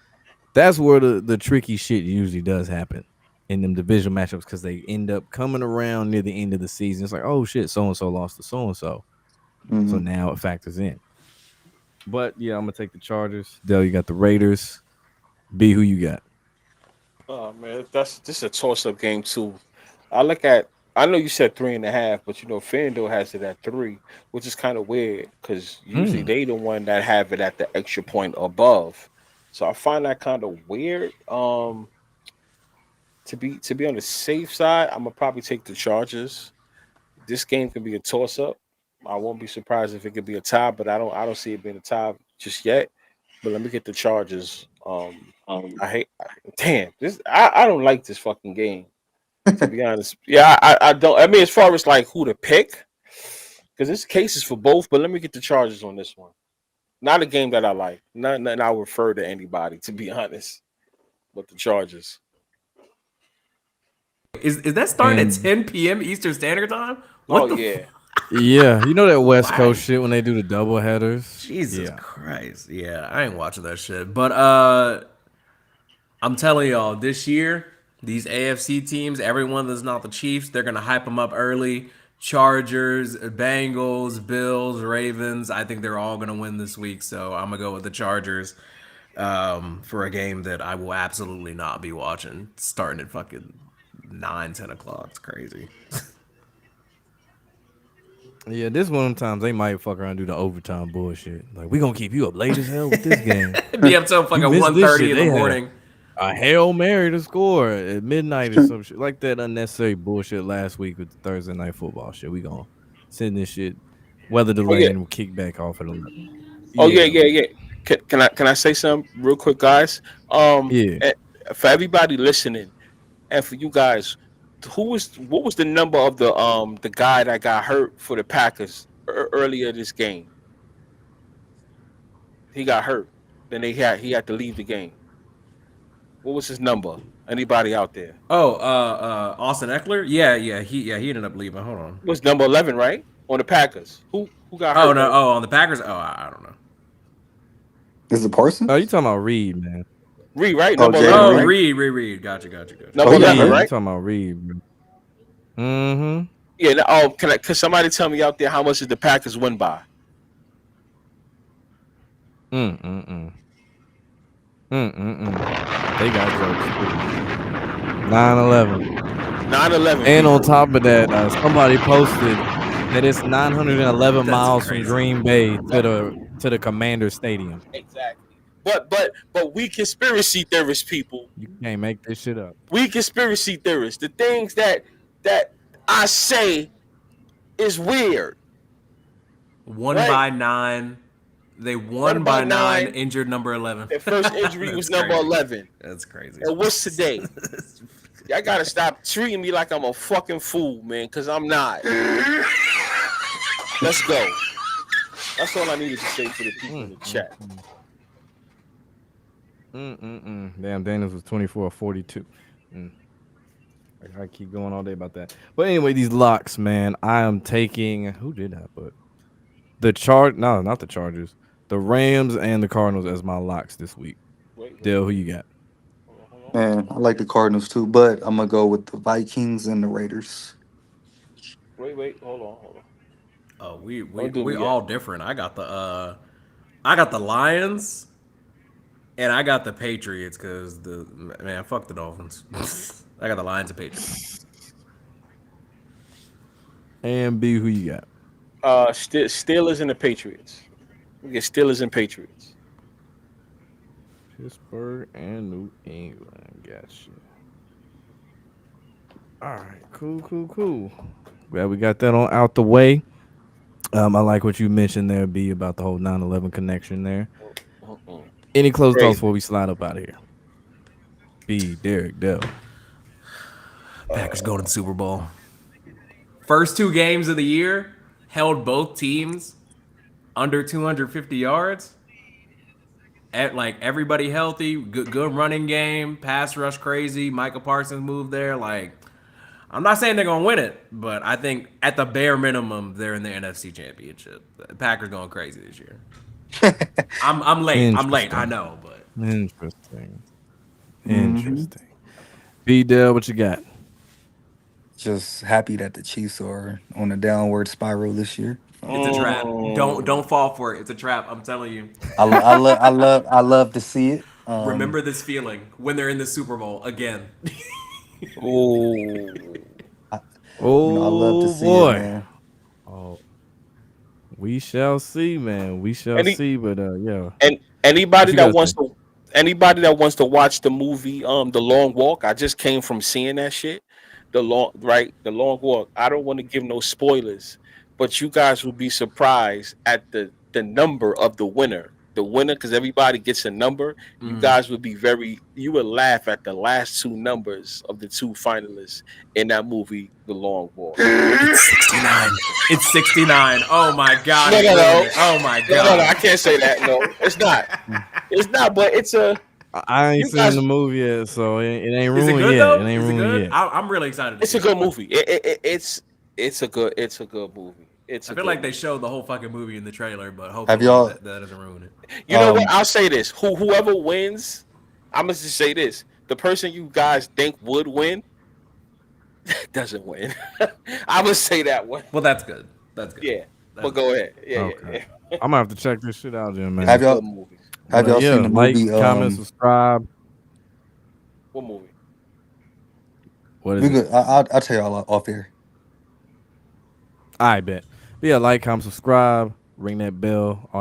that's where the tricky shit usually does happen in them divisional matchups because they end up coming around near the end of the season. It's like, oh shit, so and so lost to so and so. So Mhm. now it factors in. But yeah, I'm gonna take the Chargers. Dell, you got the Raiders. B, who you got? Oh man, that's this is a toss up game too. I look at. I know you said 3.5, but FanDuel has it at 3, which is kind of weird because usually Hmm. they the one that have it at the extra point above. So I find that kind of weird. To be on the safe side, I'm gonna probably take the Chargers. This game could be a toss up. I won't be surprised if it could be a tie, but I don't see it being a tie just yet. But let me get the Chargers. I hate. Damn, I don't like this fucking game. To be honest, yeah, I don't. I mean, as far as like who to pick, because there's cases for both. But let me get the Chargers on this one. Not a game that I like. Not nothing I would refer to anybody. To be honest, but the Chargers. Is that starting at And 10 p.m. Eastern Standard Time? Oh What the? yeah. yeah, that West Coast Why? shit when they do the double headers. Jesus Yeah. Christ. Yeah, I ain't watching that shit. But I'm telling y'all, this year, these AFC teams, everyone that's not the Chiefs, they're gonna hype them up early. Chargers, Bengals, Bills, Ravens. I think they're all gonna win this week. So I'm gonna go with the Chargers for a game that I will absolutely not be watching. Starting at fucking 9, 10 o'clock. It's crazy. Yeah, this one of them times they might fuck around and do the overtime bullshit. Like, we gonna keep you up late as hell with this game. Be up till You fucking missed one this thirty shit. in the They had morning. a Hail Mary to score at midnight or some shit. Like that unnecessary bullshit last week with the Thursday night football shit. We gonna send this shit weather Oh delay yeah. and we'll kick back off at 11. Oh yeah. Yeah, Yeah. like Yeah. Can I say something real quick, guys? yeah. Eh, for everybody listening, and for you guys, what was the number of the guy that got hurt for the Packers earlier this game? He got hurt. Then he had to leave the game. What was his number? Anybody out there? Oh, Austin Eckler. Yeah, he ended up leaving. Hold on. It was number 11, right? On the Packers. Who got Oh hurt no. on? Oh, on the Packers. Oh, I don't know. Is it Oh, you Parsons? talking about Reed, man. Reed, right? Oh, Number Jalen 11, Oh, right? Reed. Reed. Gotcha. Oh, Number he got 11, Reed, hurt. you right? talking about Reed? Bro. Mm-hmm. Yeah. Can somebody tell me out there how much did the Packers win by? Mm-mm-mm. Mm-mm-mm. They got jokes too. 9/11. 9/11 And on people. top of that, somebody posted that it's 911 That's miles from crazy. Green Bay That, to the Commander Stadium. exactly. But we conspiracy theorists, people. You can't make this shit up. We conspiracy theorists. The things that I say is weird, One right? by nine. They One won by by nine, nine. injured number 11. Their first injury was That's number crazy. 11. That's crazy. And what's today? Y'all gotta stop treating me like I'm a fucking fool, man, because I'm not. Let's go. That's all I needed to say for the people in Mm, the mm, chat. mm. Damn, Daniels was 24 of 42. Mm. I keep going all day about that. But anyway, these locks, man. I am taking who did I put? No, not the Chargers. The Rams and the Cardinals as my locks this week. Wait. Dale, who you got? Hold on. Man, I like the Cardinals too, but I'm gonna go with the Vikings and the Raiders. Wait. Hold on. Oh, we we Don't do we me yet. all different. I got the Lions and I got the Patriots because the man fuck the Dolphins. I got the Lions and Patriots. And B, who you got? Steelers and the Patriots. We get Steelers and Patriots. Pittsburgh and New England. Gotcha. All right, cool. Well, we got that on out the way. I like what you mentioned there, B, about the whole 9/11 connection there. Mm-mm. Any closing thoughts Crazy. before we slide up out of here? B, Derek, Dell. Packers going to the Super Bowl. First two games of the year held both teams under 250 yards. At like everybody healthy, good running game, pass rush crazy. Michael Parsons moved there. Like I'm not saying they're gonna win it, but I think at the bare minimum they're in the NFC Championship. The Packers going crazy this year. I'm late. I'm late. I Interesting. know, but Interesting. Hmm. Interesting. B, Dell, what you got? Just happy that the Chiefs are on a downward spiral this year. it's a trap. Don't Mm. fall for it. It's a trap. I'm telling you. I love to see it. Remember this feeling when they're in the Super Bowl again. Oh. I, I love to Oh see it, boy. man. Oh, we shall see, man. We shall Any see. But yeah, and what anybody you that guys wants think? to anybody that wants to watch the movie The Long Walk, I just came from seeing that shit. The Long Walk. I don't want to give no spoilers, but you guys will be surprised at the number of the winner. The winner, because everybody gets a number. You guys would be you would laugh at the last two numbers of the two finalists in that movie, The Long Walk. It's 69. It's 69. Oh my god, No, he no, ruined no, it. Oh my no. I god. can't say that. No, it's not. Mm. It's not. But it's a I ain't you seen the guys. movie yet, so it ain't Is it ruined good yet. It though? ain't Is it ruined good? yet. I'm really excited to It's see a it. good movie. It's a good movie. It's I a feel good like they movie. showed the whole fucking movie in the trailer, but Have hopefully y'all? that doesn't ruin it. You know what? Um, I'll say this: whoever wins, I'm gonna just say this: the person you guys think would win doesn't win. I'm gonna say that one. Well, that's good. That's good. Yeah, but That's go good. ahead. Okay, Yeah. I'm gonna have to check this shit out, then, It's a have man. good y'all? movie. But Have y'all seen yeah, the like, movie? comment, subscribe. What movie? What is We it? good. I'll tell y'all off air. I bet. But yeah, like, comment, subscribe, ring that bell, all